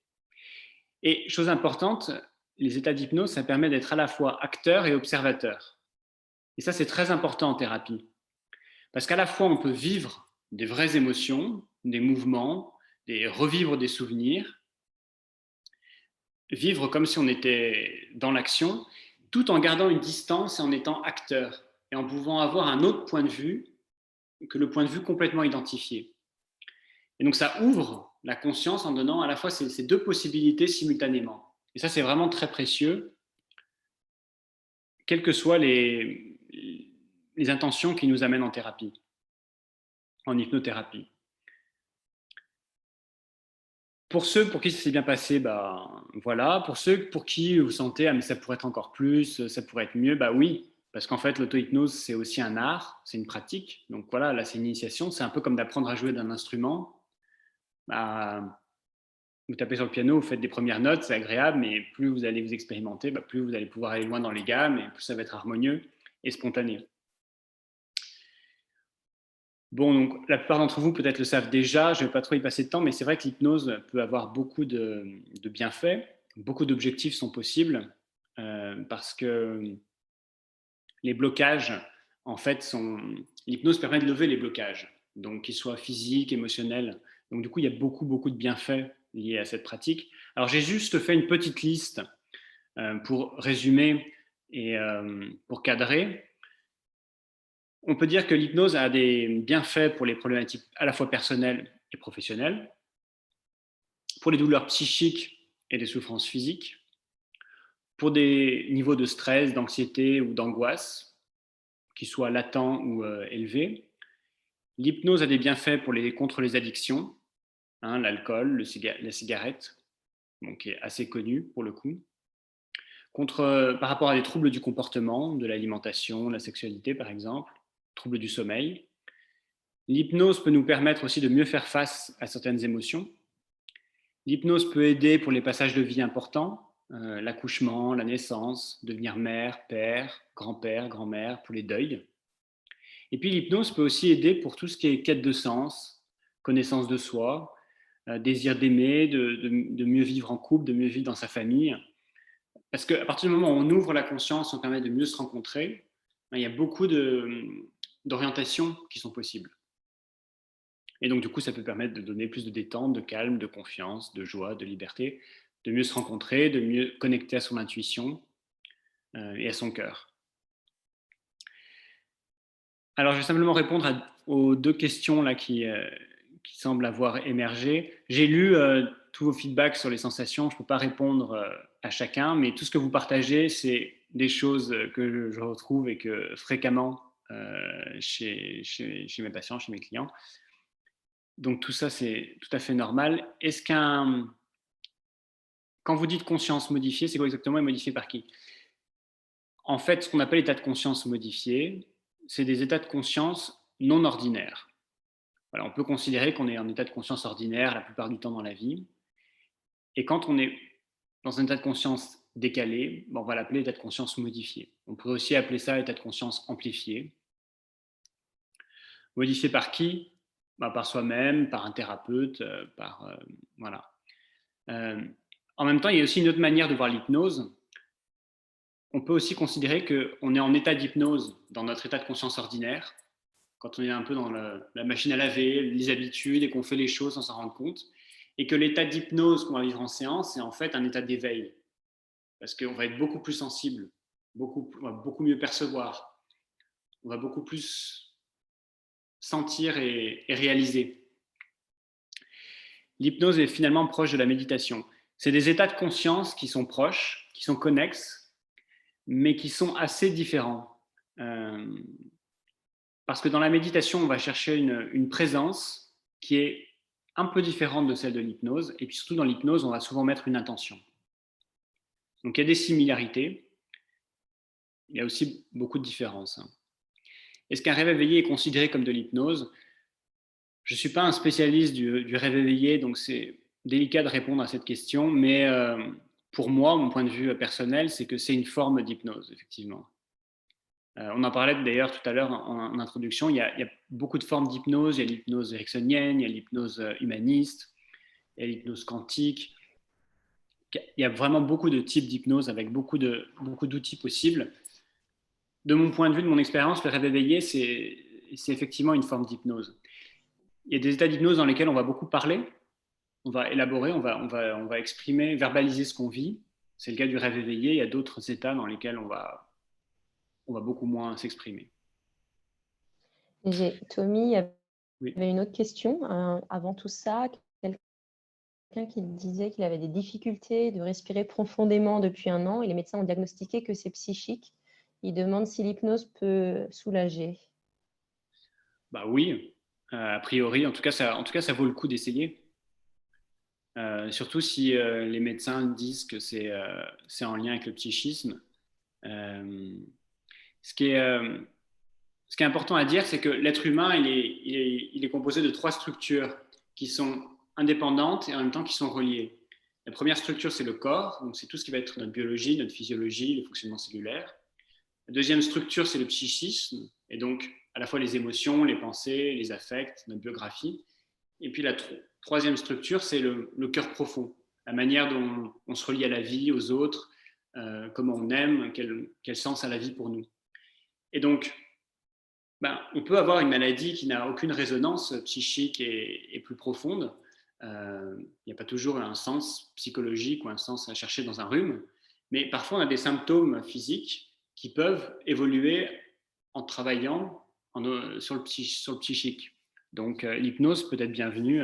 Speaker 2: Et chose importante, les états d'hypnose, ça permet d'être à la fois acteur et observateur. Et ça, c'est très important en thérapie. Parce qu'à la fois, on peut vivre des vraies émotions, des mouvements, revivre des souvenirs, vivre comme si on était dans l'action, tout en gardant une distance et en étant acteur, et en pouvant avoir un autre point de vue que le point de vue complètement identifié. Et donc ça ouvre la conscience en donnant à la fois ces deux possibilités simultanément. Et ça, c'est vraiment très précieux, quelles que soient les intentions qui nous amènent en thérapie, en hypnothérapie. Pour ceux pour qui ça s'est bien passé, bah, voilà. Pour ceux pour qui vous sentez, ah, mais ça pourrait être encore plus, ça pourrait être mieux, bah oui. Parce qu'en fait, l'auto-hypnose, c'est aussi un art, c'est une pratique. Donc voilà, là, c'est une initiation. C'est un peu comme d'apprendre à jouer d'un instrument. Bah, vous tapez sur le piano, vous faites des premières notes, c'est agréable, mais plus vous allez vous expérimenter, bah, plus vous allez pouvoir aller loin dans les gammes et plus ça va être harmonieux et spontané. Bon, donc la plupart d'entre vous peut-être le savent déjà, je ne vais pas trop y passer de temps, mais c'est vrai que l'hypnose peut avoir beaucoup de bienfaits, beaucoup d'objectifs sont possibles, parce que les blocages, en fait, l'hypnose permet de lever les blocages, donc qu'ils soient physiques, émotionnels. Donc du coup, il y a beaucoup, beaucoup de bienfaits liés à cette pratique. Alors j'ai juste fait une petite liste pour résumer et pour cadrer. On peut dire que l'hypnose a des bienfaits pour les problématiques à la fois personnelles et professionnelles, pour les douleurs psychiques et les souffrances physiques, pour des niveaux de stress, d'anxiété ou d'angoisse, qui soient latents ou élevés. L'hypnose a des bienfaits contre les addictions, hein, l'alcool, la cigarette, donc qui est assez connu pour le coup. Par rapport à des troubles du comportement, de l'alimentation, la sexualité par exemple, troubles du sommeil. L'hypnose peut nous permettre aussi de mieux faire face à certaines émotions. L'hypnose peut aider pour les passages de vie importants, l'accouchement, la naissance, devenir mère, père, grand-père, grand-mère, pour les deuils. Et puis l'hypnose peut aussi aider pour tout ce qui est quête de sens, connaissance de soi, désir d'aimer, de mieux vivre en couple, de mieux vivre dans sa famille. Parce qu'à partir du moment où on ouvre la conscience, on permet de mieux se rencontrer, il y a beaucoup d'orientations qui sont possibles. Et donc, du coup, ça peut permettre de donner plus de détente, de calme, de confiance, de joie, de liberté, de mieux se rencontrer, de mieux connecter à son intuition et à son cœur. Alors, je vais simplement répondre aux deux questions là qui semblent avoir émergé. J'ai lu tous vos feedbacks sur les sensations. Je ne peux pas répondre à chacun, mais tout ce que vous partagez, c'est des choses que je retrouve et que fréquemment chez mes patients, chez mes clients. Donc tout ça, c'est tout à fait normal. Quand vous dites conscience modifiée, c'est quoi exactement et modifiée par qui? En fait, ce qu'on appelle état de conscience modifié, c'est des états de conscience non ordinaires. Voilà, on peut considérer qu'on est en état de conscience ordinaire la plupart du temps dans la vie. Et quand on est dans un état de conscience décalé, on va l'appeler état de conscience modifié. On pourrait aussi appeler ça état de conscience amplifié. Modifié par qui? Par soi-même, par un thérapeute, voilà. En même temps, il y a aussi une autre manière de voir l'hypnose. On peut aussi considérer qu'on est en état d'hypnose dans notre état de conscience ordinaire, quand on est un peu dans la machine à laver, les habitudes et qu'on fait les choses sans s'en rendre compte, et que l'état d'hypnose qu'on va vivre en séance, c'est en fait un état d'éveil, parce qu'on va être beaucoup plus sensible, on va beaucoup mieux percevoir, on va beaucoup plus sentir et réaliser. L'hypnose est finalement proche de la méditation. C'est des états de conscience qui sont proches, qui sont connexes, mais qui sont assez différents. Parce que dans la méditation, on va chercher une présence qui est un peu différente de celle de l'hypnose. Et puis surtout, dans l'hypnose, on va souvent mettre une intention. Donc il y a des similarités, il y a aussi beaucoup de différences. Est-ce qu'un rêve éveillé est considéré comme de l'hypnose? Je ne suis pas un spécialiste du rêve éveillé, donc c'est délicat de répondre à cette question, mais pour moi, mon point de vue personnel, c'est que c'est une forme d'hypnose, effectivement. On en parlait d'ailleurs tout à l'heure en introduction, il y a beaucoup de formes d'hypnose, il y a l'hypnose ericksonienne, il y a l'hypnose humaniste, il y a l'hypnose quantique. Il y a vraiment beaucoup de types d'hypnose avec beaucoup d'outils possibles. De mon point de vue, de mon expérience, le rêve éveillé, c'est effectivement une forme d'hypnose. Il y a des états d'hypnose dans lesquels on va beaucoup parler, on va élaborer, on va exprimer, verbaliser ce qu'on vit. C'est le cas du rêve éveillé. Il y a d'autres états dans lesquels on va beaucoup moins s'exprimer.
Speaker 1: Tommy, il y
Speaker 2: Oui.
Speaker 1: avait une autre question. Avant tout ça, quelqu'un qui disait qu'il avait des difficultés de respirer profondément depuis 1 an et les médecins ont diagnostiqué que c'est psychique. Il demande si l'hypnose peut soulager.
Speaker 2: Bah oui, a priori, en tout cas, ça vaut le coup d'essayer. Surtout si les médecins disent que c'est en lien avec le psychisme. Ce qui est important à dire, c'est que l'être humain, il est composé de 3 structures qui sont indépendantes et en même temps qui sont reliées. La première structure, c'est le corps, donc c'est tout ce qui va être notre biologie, notre physiologie, le fonctionnement cellulaire. La deuxième structure, c'est le psychisme, et donc à la fois les émotions, les pensées, les affects, notre biographie. Et puis la troisième structure, c'est le cœur profond, la manière dont on se relie à la vie, aux autres, comment on aime, quel sens a la vie pour nous. Et donc, on peut avoir une maladie qui n'a aucune résonance psychique et plus profonde. Il n'y a pas toujours un sens psychologique ou un sens à chercher dans un rhume, mais parfois on a des symptômes physiques qui peuvent évoluer en travaillant sur le psychique. Donc l'hypnose peut être bienvenue,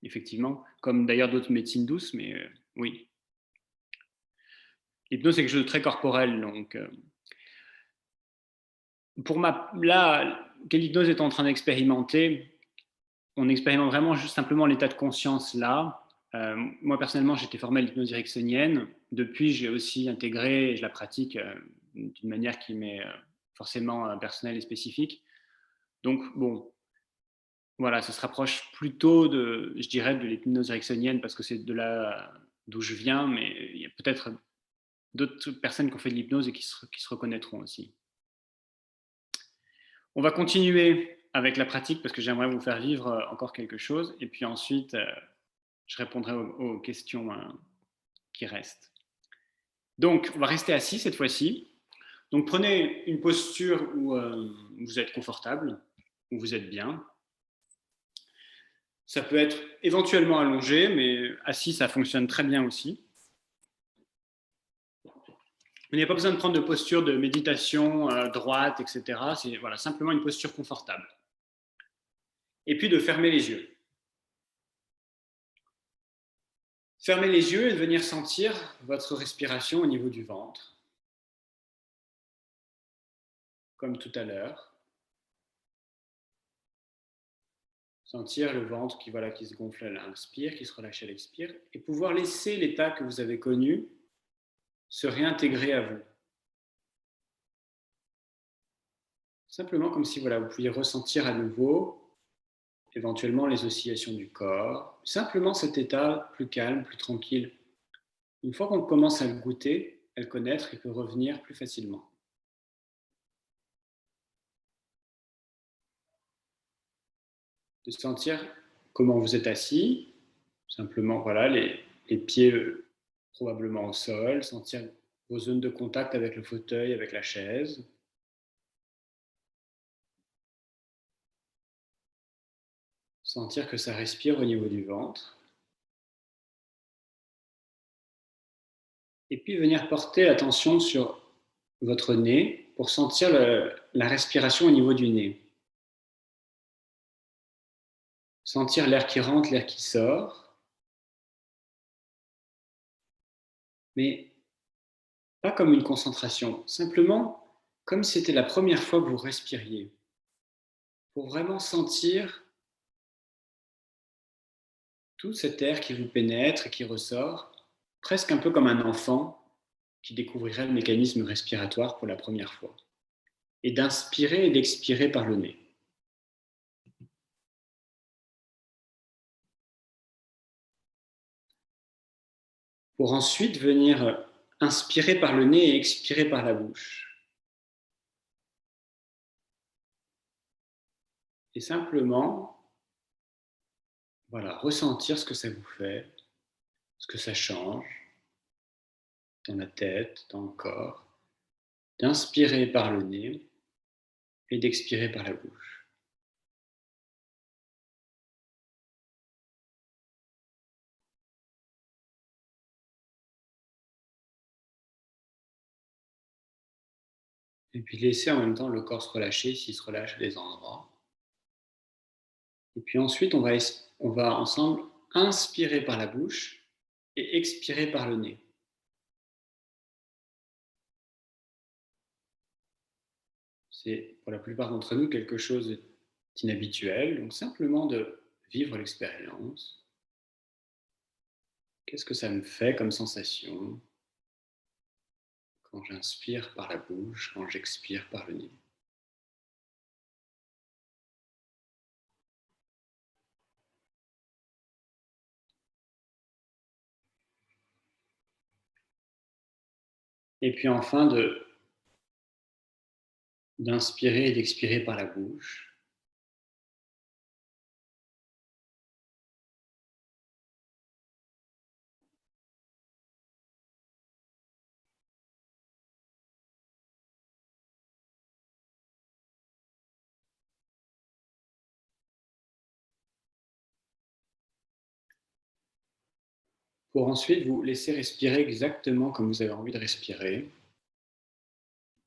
Speaker 2: effectivement, comme d'ailleurs d'autres médecines douces, mais oui. L'hypnose, c'est quelque chose de très corporel, donc là, que l'hypnose est en train d'expérimenter, on expérimente vraiment juste simplement l'état de conscience là. Moi, personnellement, j'étais formé à l'hypnose ericksonienne. Depuis, j'ai aussi intégré et je la pratique d'une manière qui m'est forcément personnelle et spécifique. Donc, bon, voilà, ça se rapproche plutôt je dirais, de l'hypnose ericksonienne parce que c'est de là d'où je viens, mais il y a peut-être d'autres personnes qui ont fait de l'hypnose et qui se reconnaîtront aussi. On va continuer avec la pratique parce que j'aimerais vous faire vivre encore quelque chose et puis ensuite je répondrai aux questions qui restent. Donc, on va rester assis cette fois-ci. Donc, prenez une posture où vous êtes confortable, où vous êtes bien. Ça peut être éventuellement allongé, mais assis, ça fonctionne très bien aussi. Il n'y a pas besoin de prendre de posture de méditation droite, etc. C'est voilà, simplement une posture confortable. Et puis de fermer les yeux. Fermez les yeux et de venir sentir votre respiration au niveau du ventre. Comme tout à l'heure. Sentir le ventre qui se gonfle à l'inspire, qui se relâche à l'expire, et pouvoir laisser l'état que vous avez connu se réintégrer à vous. Simplement comme si vous pouviez ressentir à nouveau éventuellement les oscillations du corps, simplement cet état plus calme, plus tranquille. Une fois qu'on commence à le goûter, à le connaître, il peut revenir plus facilement. De sentir comment vous êtes assis, simplement les pieds probablement au sol, sentir vos zones de contact avec le fauteuil, avec la chaise. Sentir que ça respire au niveau du ventre. Et puis venir porter l'attention sur votre nez pour sentir la respiration au niveau du nez. Sentir l'air qui rentre, l'air qui sort. Mais pas comme une concentration, simplement comme si c'était la première fois que vous respiriez. Pour vraiment sentir tout cet air qui vous pénètre et qui ressort, presque un peu comme un enfant qui découvrirait le mécanisme respiratoire pour la première fois. Et d'inspirer et d'expirer par le nez. Pour ensuite venir inspirer par le nez et expirer par la bouche. Et simplement, voilà, ressentir ce que ça vous fait, ce que ça change dans la tête, dans le corps, d'inspirer par le nez et d'expirer par la bouche. Et puis laisser en même temps le corps se relâcher s'il se relâche à des endroits. Et puis ensuite, on va ensemble inspirer par la bouche et expirer par le nez. C'est pour la plupart d'entre nous quelque chose d'inhabituel, donc simplement de vivre l'expérience. Qu'est-ce que ça me fait comme sensation quand j'inspire par la bouche, quand j'expire par le nez? Et puis enfin d'inspirer et d'expirer par la bouche. Pour ensuite vous laisser respirer exactement comme vous avez envie de respirer,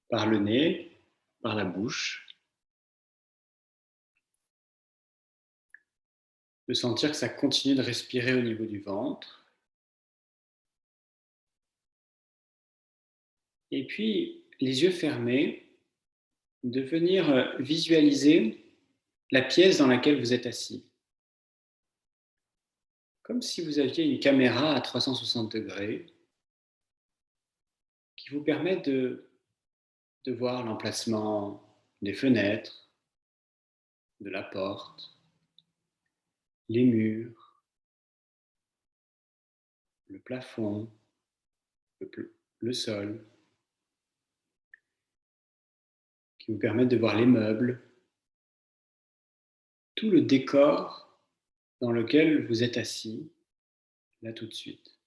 Speaker 2: par le nez, par la bouche, de sentir que ça continue de respirer au niveau du ventre. Et puis, les yeux fermés, de venir visualiser la pièce dans laquelle vous êtes assis. Comme si vous aviez une caméra à 360 degrés qui vous permet de voir l'emplacement des fenêtres, de la porte, les murs, le plafond, le sol, qui vous permettent de voir les meubles, tout le décor dans lequel vous êtes assis, là tout de suite.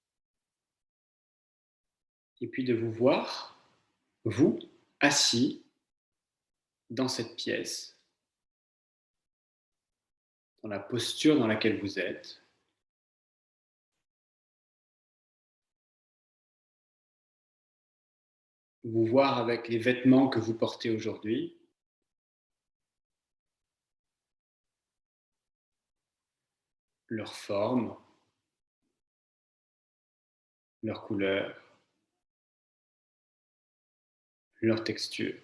Speaker 2: Et puis de vous voir, vous, assis dans cette pièce, dans la posture dans laquelle vous êtes. Vous voir avec les vêtements que vous portez aujourd'hui. Leur forme, leur couleur, leur texture.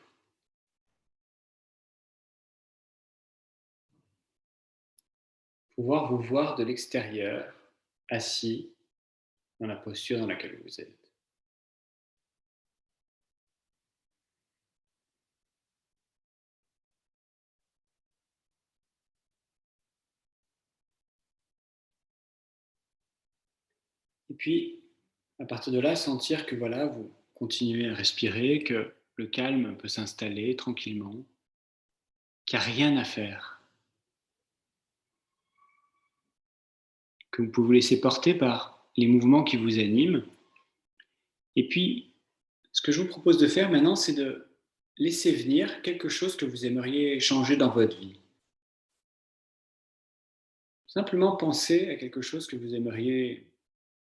Speaker 2: Pouvoir vous voir de l'extérieur, assis dans la posture dans laquelle vous êtes. Et puis, à partir de là, sentir que voilà, vous continuez à respirer, que le calme peut s'installer tranquillement, qu'il n'y a rien à faire, que vous pouvez vous laisser porter par les mouvements qui vous animent. Et puis, ce que je vous propose de faire maintenant, c'est de laisser venir quelque chose que vous aimeriez changer dans votre vie. Simplement penser à quelque chose que vous aimeriez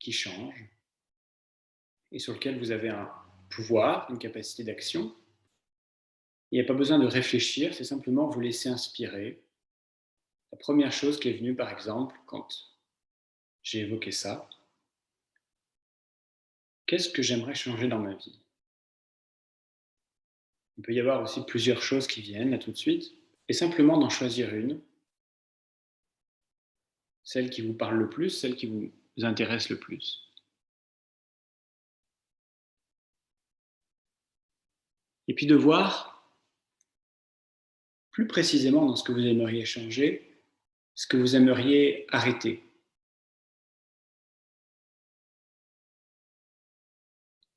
Speaker 2: qui change et sur lequel vous avez un pouvoir, une capacité d'action. Il n'y a pas besoin de réfléchir, c'est simplement vous laisser inspirer. La première chose qui est venue, par exemple, quand j'ai évoqué ça, qu'est-ce que j'aimerais changer dans ma vie? Il peut y avoir aussi plusieurs choses qui viennent là tout de suite, et simplement d'en choisir une, celle qui vous parle le plus, celle qui vous intéresse le plus. Et puis de voir plus précisément dans ce que vous aimeriez changer, ce que vous aimeriez arrêter.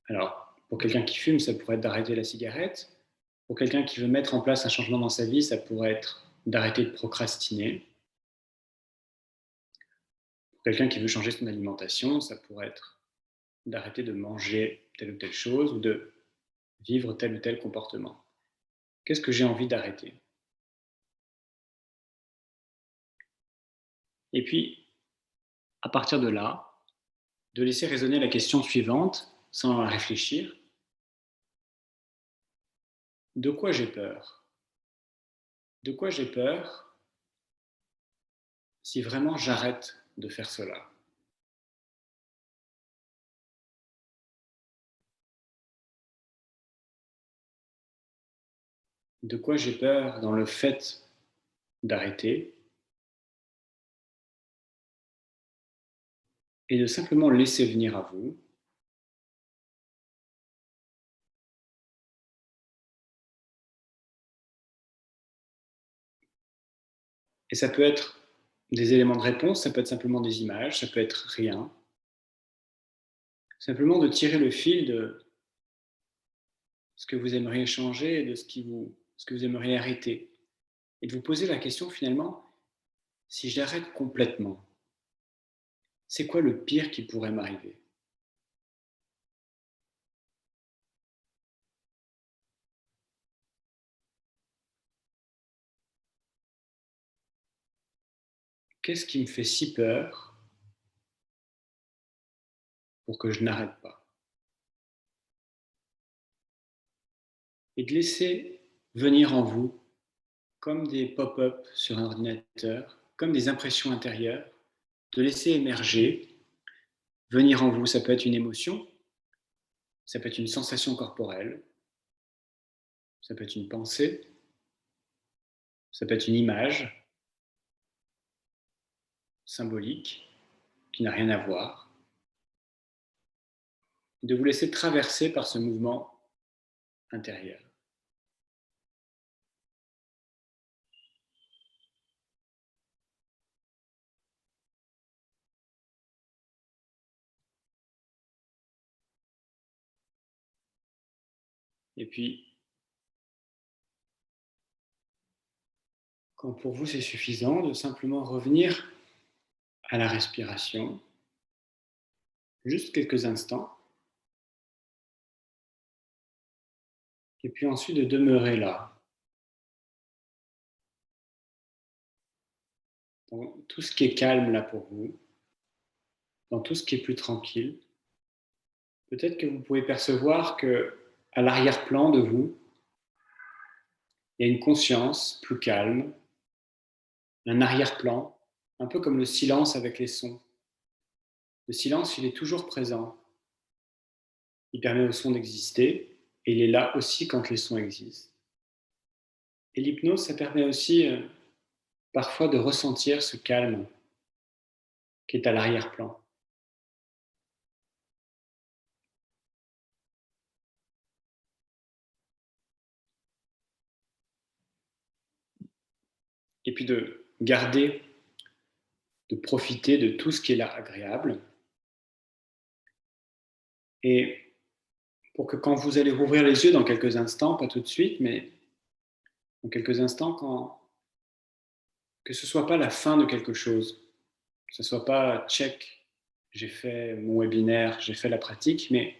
Speaker 2: Alors, pour quelqu'un qui fume, ça pourrait être d'arrêter la cigarette. Pour quelqu'un qui veut mettre en place un changement dans sa vie, ça pourrait être d'arrêter de procrastiner. Pour quelqu'un qui veut changer son alimentation, ça pourrait être d'arrêter de manger telle ou telle chose ou de vivre tel ou tel comportement. Qu'est-ce que j'ai envie d'arrêter? Et puis, à partir de là, de laisser résonner la question suivante sans la réfléchir. De quoi j'ai peur? De quoi j'ai peur si vraiment j'arrête de faire cela? De quoi j'ai peur dans le fait d'arrêter et de simplement laisser venir à vous et ça peut être des éléments de réponse, ça peut être simplement des images, ça peut être rien. Simplement de tirer le fil de ce que vous aimeriez changer et de ce que vous aimeriez arrêter. Et de vous poser la question finalement, si j'arrête complètement, c'est quoi le pire qui pourrait m'arriver? Qu'est-ce qui me fait si peur pour que je n'arrête pas? Et de laisser venir en vous, comme des pop-up sur un ordinateur, comme des impressions intérieures, de laisser émerger, venir en vous. Ça peut être une émotion, ça peut être une sensation corporelle, ça peut être une pensée, ça peut être une image symbolique qui n'a rien à voir. De vous laisser traverser par ce mouvement intérieur. Et puis, quand pour vous c'est suffisant, de simplement revenir à la respiration, juste quelques instants, et puis ensuite de demeurer là, dans tout ce qui est calme là pour vous, dans tout ce qui est plus tranquille. Peut-être que vous pouvez percevoir que à l'arrière-plan de vous, il y a une conscience plus calme, un arrière-plan, un peu comme le silence avec les sons. Le silence, il est toujours présent. Il permet aux sons d'exister et il est là aussi quand les sons existent. Et l'hypnose, ça permet aussi parfois de ressentir ce calme qui est à l'arrière-plan. Et puis de garder, de profiter de tout ce qui est là agréable. Et pour que quand vous allez rouvrir les yeux dans quelques instants, pas tout de suite, mais dans quelques instants, que ce ne soit pas la fin de quelque chose, que ce ne soit pas check, j'ai fait mon webinaire, j'ai fait la pratique, mais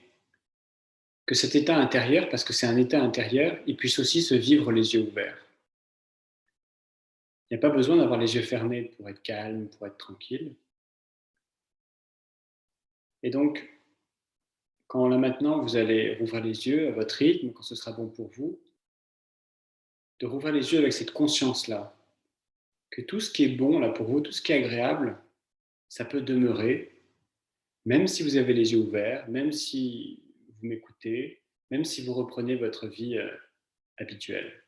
Speaker 2: que cet état intérieur, parce que c'est un état intérieur, il puisse aussi se vivre les yeux ouverts. Il n'y a pas besoin d'avoir les yeux fermés pour être calme, pour être tranquille. Et donc, quand là maintenant vous allez rouvrir les yeux à votre rythme, quand ce sera bon pour vous, de rouvrir les yeux avec cette conscience-là, que tout ce qui est bon là pour vous, tout ce qui est agréable, ça peut demeurer, même si vous avez les yeux ouverts, même si vous m'écoutez, même si vous reprenez votre vie habituelle.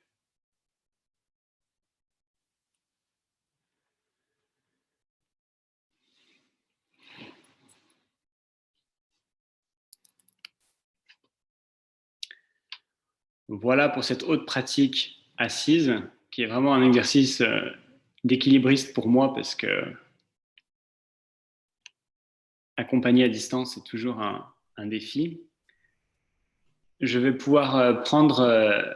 Speaker 2: Voilà pour cette haute pratique assise, qui est vraiment un exercice d'équilibriste pour moi, parce que accompagner à distance, c'est toujours un défi. Je vais pouvoir prendre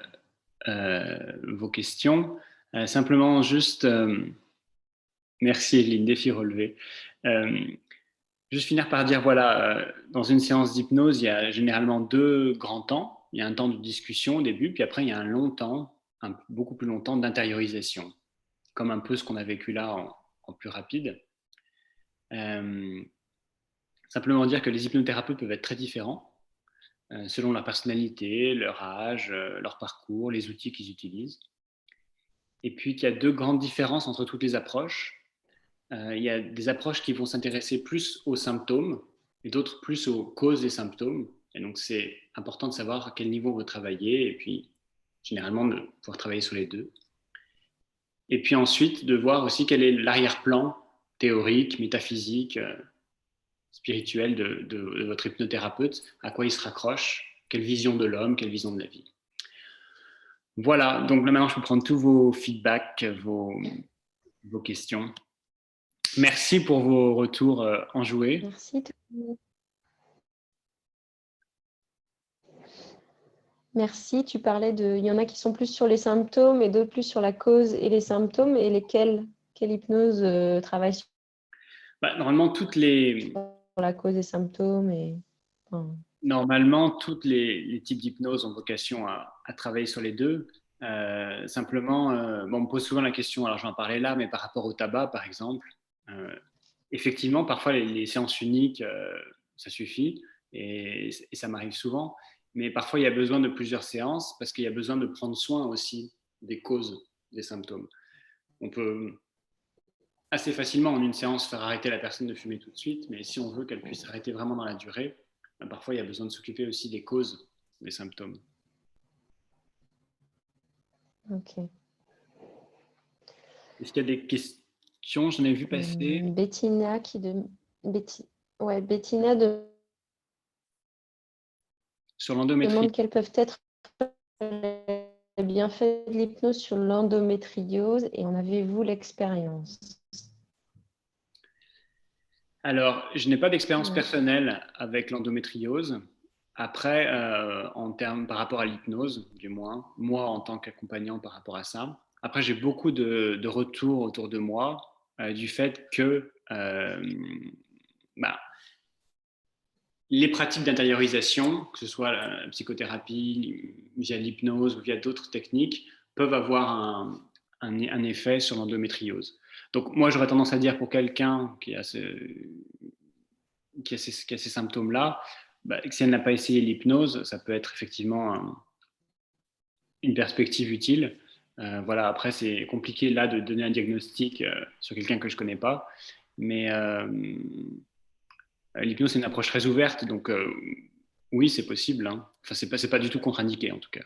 Speaker 2: vos questions. Simplement juste, merci Evelyne, défi relevé. Juste finir par dire, voilà, dans une séance d'hypnose, il y a généralement 2 grands temps. Il y a un temps de discussion au début, puis après, il y a un long temps, beaucoup plus long temps d'intériorisation, comme un peu ce qu'on a vécu là en plus rapide. Simplement dire que les hypnothérapeutes peuvent être très différents selon leur personnalité, leur âge, leur parcours, les outils qu'ils utilisent. Et puis qu'il y a 2 grandes différences entre toutes les approches. Il y a des approches qui vont s'intéresser plus aux symptômes et d'autres plus aux causes des symptômes. Et donc, c'est important de savoir à quel niveau on veut travailler et puis, généralement, de pouvoir travailler sur les 2. Et puis ensuite, de voir aussi quel est l'arrière-plan théorique, métaphysique, spirituel de votre hypnothérapeute, à quoi il se raccroche, quelle vision de l'homme, quelle vision de la vie. Voilà, donc là maintenant, je peux prendre tous vos feedbacks, vos questions. Merci pour vos retours enjoués.
Speaker 1: Merci. Merci. Tu parlais il y en a qui sont plus sur les symptômes et d'autres plus sur la cause et les symptômes. Et lesquels? Quelle hypnose travaille sur
Speaker 2: Normalement,
Speaker 1: la cause et symptômes
Speaker 2: Normalement, tous les types d'hypnose ont vocation à travailler sur les 2. Simplement, on me pose souvent la question, alors j'en parlais là, mais par rapport au tabac, par exemple, effectivement, parfois les séances uniques, ça suffit, et ça m'arrive souvent, mais parfois il y a besoin de plusieurs séances parce qu'il y a besoin de prendre soin aussi des causes des symptômes. On peut assez facilement en une séance faire arrêter la personne de fumer tout de suite, mais si on veut qu'elle puisse arrêter vraiment dans la durée, parfois il y a besoin de s'occuper aussi des causes des symptômes.
Speaker 1: Ok.
Speaker 2: Est-ce qu'il y a des questions? J'en ai vu passer.
Speaker 1: Bettina Bettina
Speaker 2: Sur l'endométriose.
Speaker 1: demande quels peuvent être les bienfaits de l'hypnose sur l'endométriose et en avez-vous l'expérience?
Speaker 2: Alors, je n'ai pas d'expérience personnelle avec l'endométriose. Après, par rapport à l'hypnose, du moins, moi en tant qu'accompagnant par rapport à ça. Après, j'ai beaucoup de retours autour de moi du fait que les pratiques d'intériorisation, que ce soit la psychothérapie, via l'hypnose ou via d'autres techniques, peuvent avoir un effet sur l'endométriose. Donc moi, j'aurais tendance à dire pour quelqu'un qui a ces symptômes-là, si elle n'a pas essayé l'hypnose, ça peut être effectivement une perspective utile. Voilà, après, c'est compliqué là de donner un diagnostic sur quelqu'un que je ne connais pas, mais l'hypnose, c'est une approche très ouverte, donc oui, c'est possible. Hein. Enfin, c'est pas du tout contre-indiqué, en tout cas.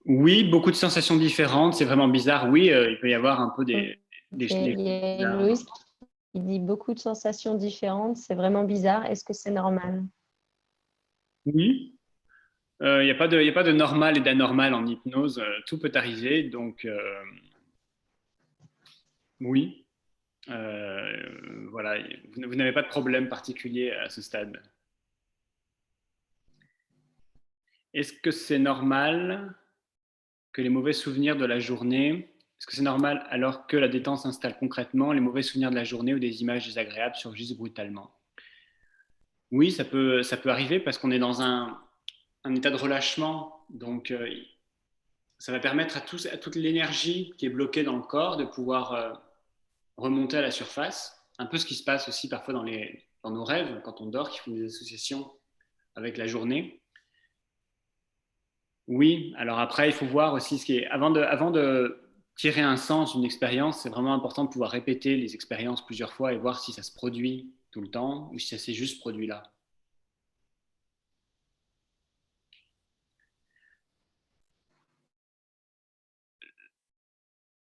Speaker 2: Oui, beaucoup de sensations différentes, c'est vraiment bizarre. Oui, il peut y avoir un peu des
Speaker 1: Il y a Loïs qui dit beaucoup de sensations différentes, c'est vraiment bizarre. Est-ce que c'est normal?
Speaker 2: Oui, il n'y a pas de normal et d'anormal en hypnose, tout peut arriver, donc oui. Voilà, vous n'avez pas de problème particulier à ce stade. Est-ce que c'est normal que les mauvais souvenirs de la journée, est-ce que c'est normal alors que la détente s'installe concrètement, les mauvais souvenirs de la journée ou des images désagréables surgissent brutalement? Oui, ça peut arriver parce qu'on est dans un état de relâchement, donc ça va permettre à toute l'énergie qui est bloquée dans le corps de pouvoir remonter à la surface, un peu ce qui se passe aussi parfois dans nos rêves quand on dort, qui font des associations avec la journée. Oui, alors après, il faut voir aussi ce qui est. Avant de tirer un sens d'une expérience, c'est vraiment important de pouvoir répéter les expériences plusieurs fois et voir si ça se produit tout le temps ou si ça s'est juste produit là.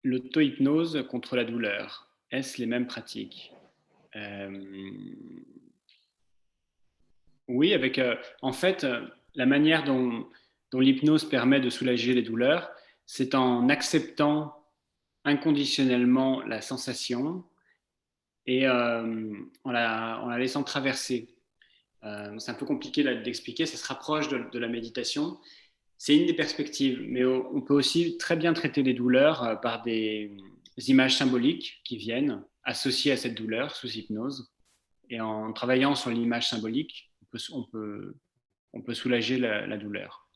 Speaker 2: L'auto-hypnose contre la douleur, est-ce les mêmes pratiques? Oui, en fait, la manière dont l'hypnose permet de soulager les douleurs, c'est en acceptant inconditionnellement la sensation et en la laissant traverser. C'est un peu compliqué d'expliquer, ça se rapproche de la méditation. C'est une des perspectives, mais on peut aussi très bien traiter les douleurs par des images symboliques qui viennent associées à cette douleur sous hypnose. Et en travaillant sur l'image symbolique, on peut soulager la douleur.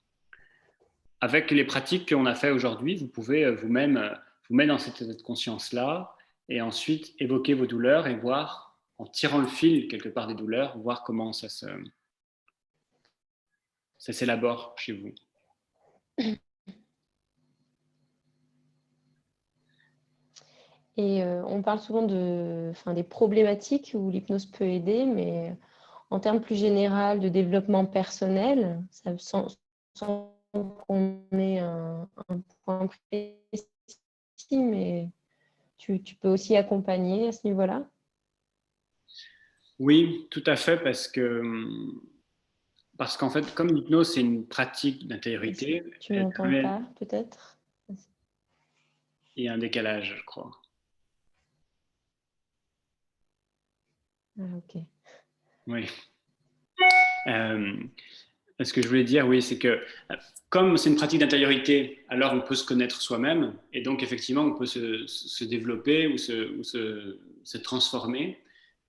Speaker 2: Avec les pratiques qu'on a fait aujourd'hui, vous pouvez vous-même vous mettre dans cette conscience-là et ensuite évoquer vos douleurs et voir, en tirant le fil quelque part des douleurs, voir comment ça s'élabore chez vous.
Speaker 1: Et on parle souvent des problématiques où l'hypnose peut aider, mais en termes plus général de développement personnel, sans qu'on ait un point précis, mais tu peux aussi accompagner à ce niveau-là?
Speaker 2: Oui, tout à fait, parce qu'en fait, comme l'hypnose, c'est une pratique d'intériorité,
Speaker 1: Tu m'entends pas, peut-être?
Speaker 2: il y a un décalage, je crois.
Speaker 1: Ah, ok.
Speaker 2: Oui. Ce que je voulais dire, oui, c'est que comme c'est une pratique d'intériorité, alors on peut se connaître soi-même et donc effectivement on peut se développer ou se transformer.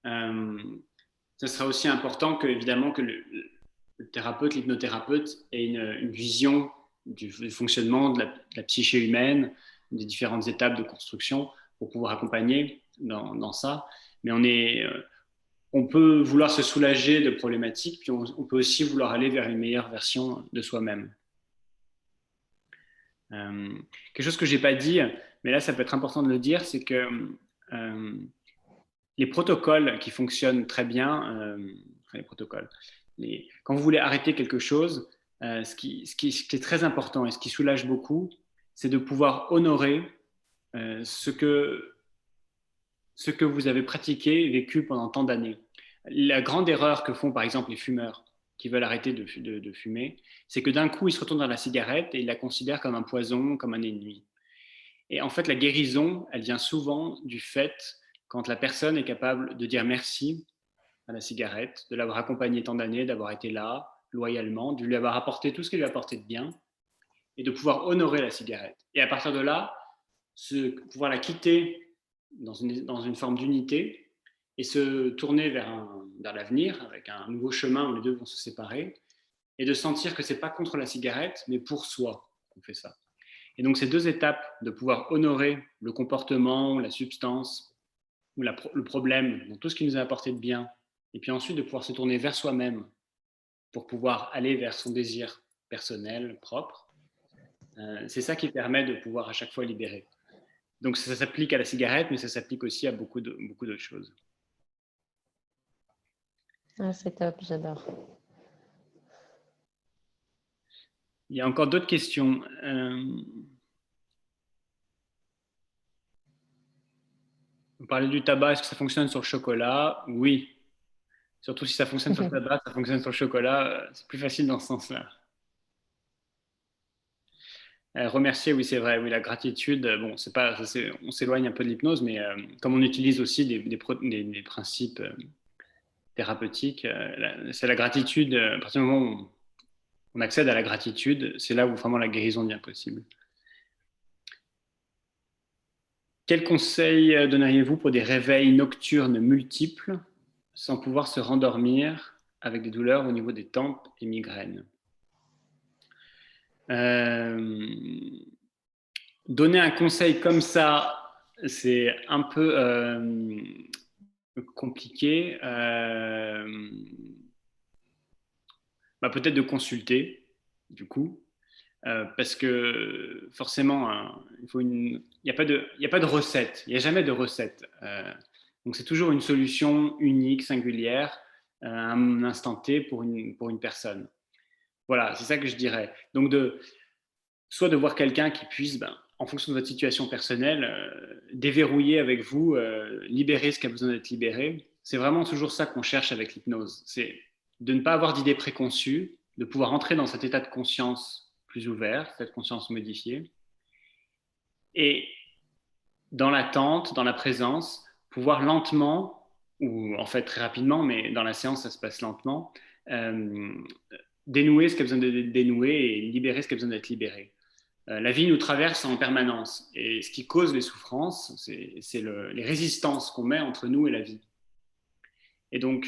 Speaker 2: Ça sera aussi important que évidemment que le thérapeute, l'hypnothérapeute ait une vision du fonctionnement de la psyché humaine, des différentes étapes de construction pour pouvoir accompagner dans ça. Mais on peut vouloir se soulager de problématiques, puis on peut aussi vouloir aller vers une meilleure version de soi-même. Quelque chose que je n'ai pas dit, mais là ça peut être important de le dire, c'est que les protocoles qui fonctionnent très bien, les protocoles, quand vous voulez arrêter quelque chose, ce qui est très important et ce qui soulage beaucoup, c'est de pouvoir honorer ce que vous avez pratiqué et vécu pendant tant d'années. La grande erreur que font par exemple les fumeurs qui veulent arrêter de fumer, c'est que d'un coup, ils se retournent dans la cigarette et ils la considèrent comme un poison, comme un ennemi. Et en fait, la guérison, elle vient souvent du fait quand la personne est capable de dire merci à la cigarette, de l'avoir accompagnée tant d'années, d'avoir été là loyalement, de lui avoir apporté tout ce qu'elle lui a apporté de bien et de pouvoir honorer la cigarette. Et à partir de là, pouvoir la quitter dans une forme d'unité et se tourner vers l'avenir avec un nouveau chemin où les deux vont se séparer et de sentir que ce n'est pas contre la cigarette, mais pour soi qu'on fait ça. Et donc ces deux étapes de pouvoir honorer le comportement, la substance ou le problème, donc tout ce qui nous a apporté de bien, et puis ensuite de pouvoir se tourner vers soi-même pour pouvoir aller vers son désir personnel, propre, c'est ça qui permet de pouvoir à chaque fois libérer. Donc ça s'applique à la cigarette, mais ça s'applique aussi à beaucoup d'autres choses.
Speaker 1: Ah, c'est top, j'adore.
Speaker 2: Il y a encore d'autres questions. Vous parlez du tabac, est-ce que ça fonctionne sur le chocolat? Oui. Surtout si ça fonctionne sur le tabac, ça fonctionne sur le chocolat, c'est plus facile dans ce sens-là. Remercier, oui, c'est vrai. Oui, la gratitude, bon, c'est pas, on s'éloigne un peu de l'hypnose, mais comme on utilise aussi des principes thérapeutiques, c'est la gratitude. À partir du moment où on accède à la gratitude, c'est là où vraiment la guérison devient possible. Quel conseil donneriez-vous pour des réveils nocturnes multiples sans pouvoir se rendormir avec des douleurs au niveau des tempes et migraines? Donner un conseil comme ça, c'est un peu compliqué. Peut-être de consulter, du coup, parce que forcément, il n'y a pas de recette, il n'y a jamais de recette. Donc c'est toujours une solution unique, singulière, à un instant T pour une personne. Voilà, c'est ça que je dirais. Donc soit de voir quelqu'un qui puisse, en fonction de votre situation personnelle, déverrouiller avec vous, libérer ce qui a besoin d'être libéré. C'est vraiment toujours ça qu'on cherche avec l'hypnose. C'est de ne pas avoir d'idées préconçues, de pouvoir entrer dans cet état de conscience plus ouvert, cette conscience modifiée, et dans l'attente, dans la présence, pouvoir lentement, ou en fait très rapidement, mais dans la séance ça se passe lentement, euh, dénouer ce qui a besoin d'être dénoué et libérer ce qui a besoin d'être libéré. La vie nous traverse en permanence et ce qui cause les souffrances, c'est les résistances qu'on met entre nous et la vie. Et donc,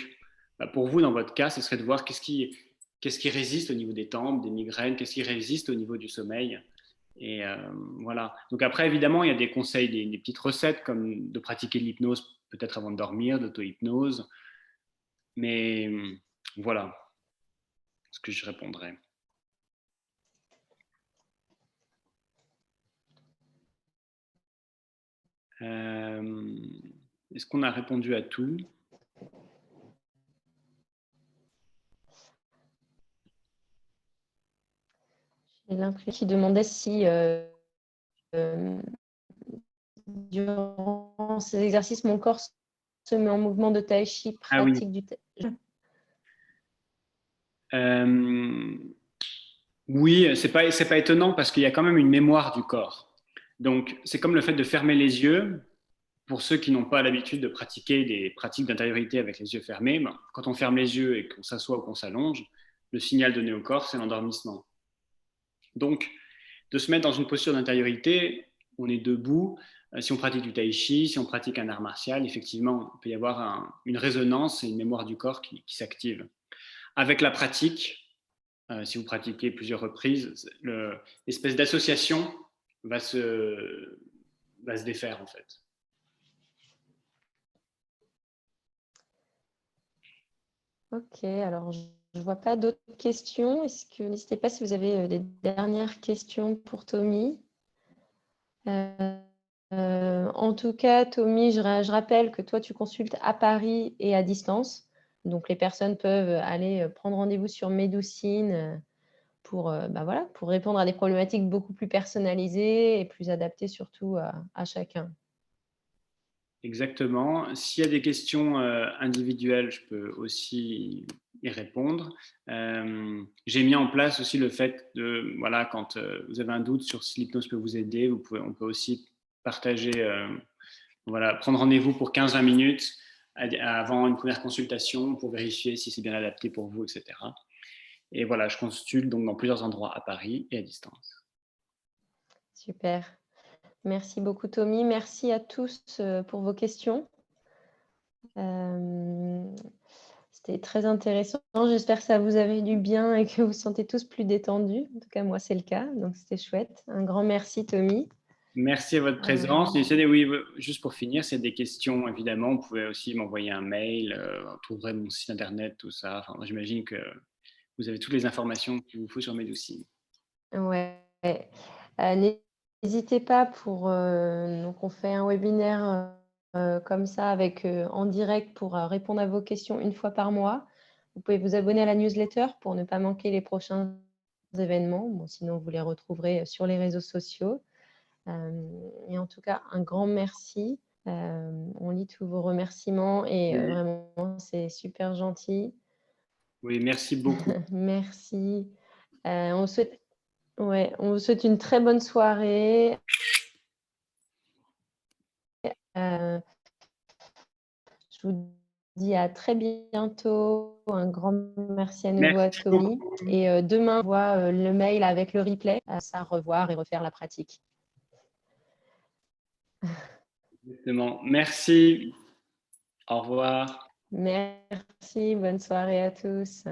Speaker 2: pour vous, dans votre cas, ce serait de voir qu'est-ce qui résiste au niveau des tempes, des migraines, qu'est-ce qui résiste au niveau du sommeil. Et voilà. Donc après, évidemment, il y a des conseils, des petites recettes comme de pratiquer l'hypnose peut-être avant de dormir, d'auto-hypnose. Mais voilà ce que je répondrais. Est-ce qu'on a répondu à tout?
Speaker 1: J'ai l'impression qu'il demandait si durant ces exercices, mon corps se met en mouvement de tai chi,
Speaker 2: Ah oui.
Speaker 1: pratique du tai chi.
Speaker 2: Oui, c'est pas étonnant parce qu'il y a quand même une mémoire du corps. Donc, c'est comme le fait de fermer les yeux. Pour ceux qui n'ont pas l'habitude de pratiquer des pratiques d'intériorité avec les yeux fermés, ben, quand on ferme les yeux et qu'on s'assoit ou qu'on s'allonge, le signal donné au corps, c'est l'endormissement. Donc, de se mettre dans une posture d'intériorité, on est debout. Si on pratique du tai chi, si on pratique un art martial, effectivement, il peut y avoir une résonance et une mémoire du corps qui s'active. Avec la pratique, si vous pratiquez plusieurs reprises, l'espèce d'association va se défaire en fait.
Speaker 1: Ok, alors je ne vois pas d'autres questions. N'hésitez pas si vous avez des dernières questions pour Tommy. En tout cas, Tommy, je rappelle que toi, tu consultes à Paris et à distance. Donc, les personnes peuvent aller prendre rendez-vous sur Médoucine pour répondre à des problématiques beaucoup plus personnalisées et plus adaptées surtout à chacun.
Speaker 2: Exactement. S'il y a des questions individuelles, je peux aussi y répondre. J'ai mis en place aussi le fait de, voilà, quand vous avez un doute sur si l'hypnose peut vous aider, on peut aussi partager, voilà, prendre rendez-vous pour 15-20 minutes avant une première consultation pour vérifier si c'est bien adapté pour vous, etc. Et voilà, je consulte donc dans plusieurs endroits à Paris et à distance.
Speaker 1: Super. Merci beaucoup, Tommy. Merci à tous pour vos questions. C'était très intéressant. J'espère que ça vous a fait du bien et que vous vous sentez tous plus détendus. En tout cas, moi, c'est le cas. Donc, c'était chouette. Un grand merci, Tommy.
Speaker 2: Merci à votre présence. Oui, juste pour finir, s'il y a des questions, évidemment, vous pouvez aussi m'envoyer un mail, vous trouverez mon site internet, tout ça. Enfin, j'imagine que vous avez toutes les informations qu'il vous faut sur Medoucine.
Speaker 1: Ouais. N'hésitez pas donc on fait un webinaire comme ça en direct pour répondre à vos questions une fois par mois. Vous pouvez vous abonner à la newsletter pour ne pas manquer les prochains événements. Bon, sinon, vous les retrouverez sur les réseaux sociaux. Et en tout cas, un grand merci. On lit tous vos remerciements et vraiment, c'est super gentil.
Speaker 2: Oui, merci beaucoup.
Speaker 1: Merci. On vous souhaite une très bonne soirée. Je vous dis à très bientôt. Un grand merci à nouveau à Tommy.
Speaker 2: Beaucoup.
Speaker 1: Et demain, on voit le mail avec le replay. À revoir et refaire la pratique.
Speaker 2: Exactement. Merci. Au revoir.
Speaker 1: Merci. Bonne soirée à tous.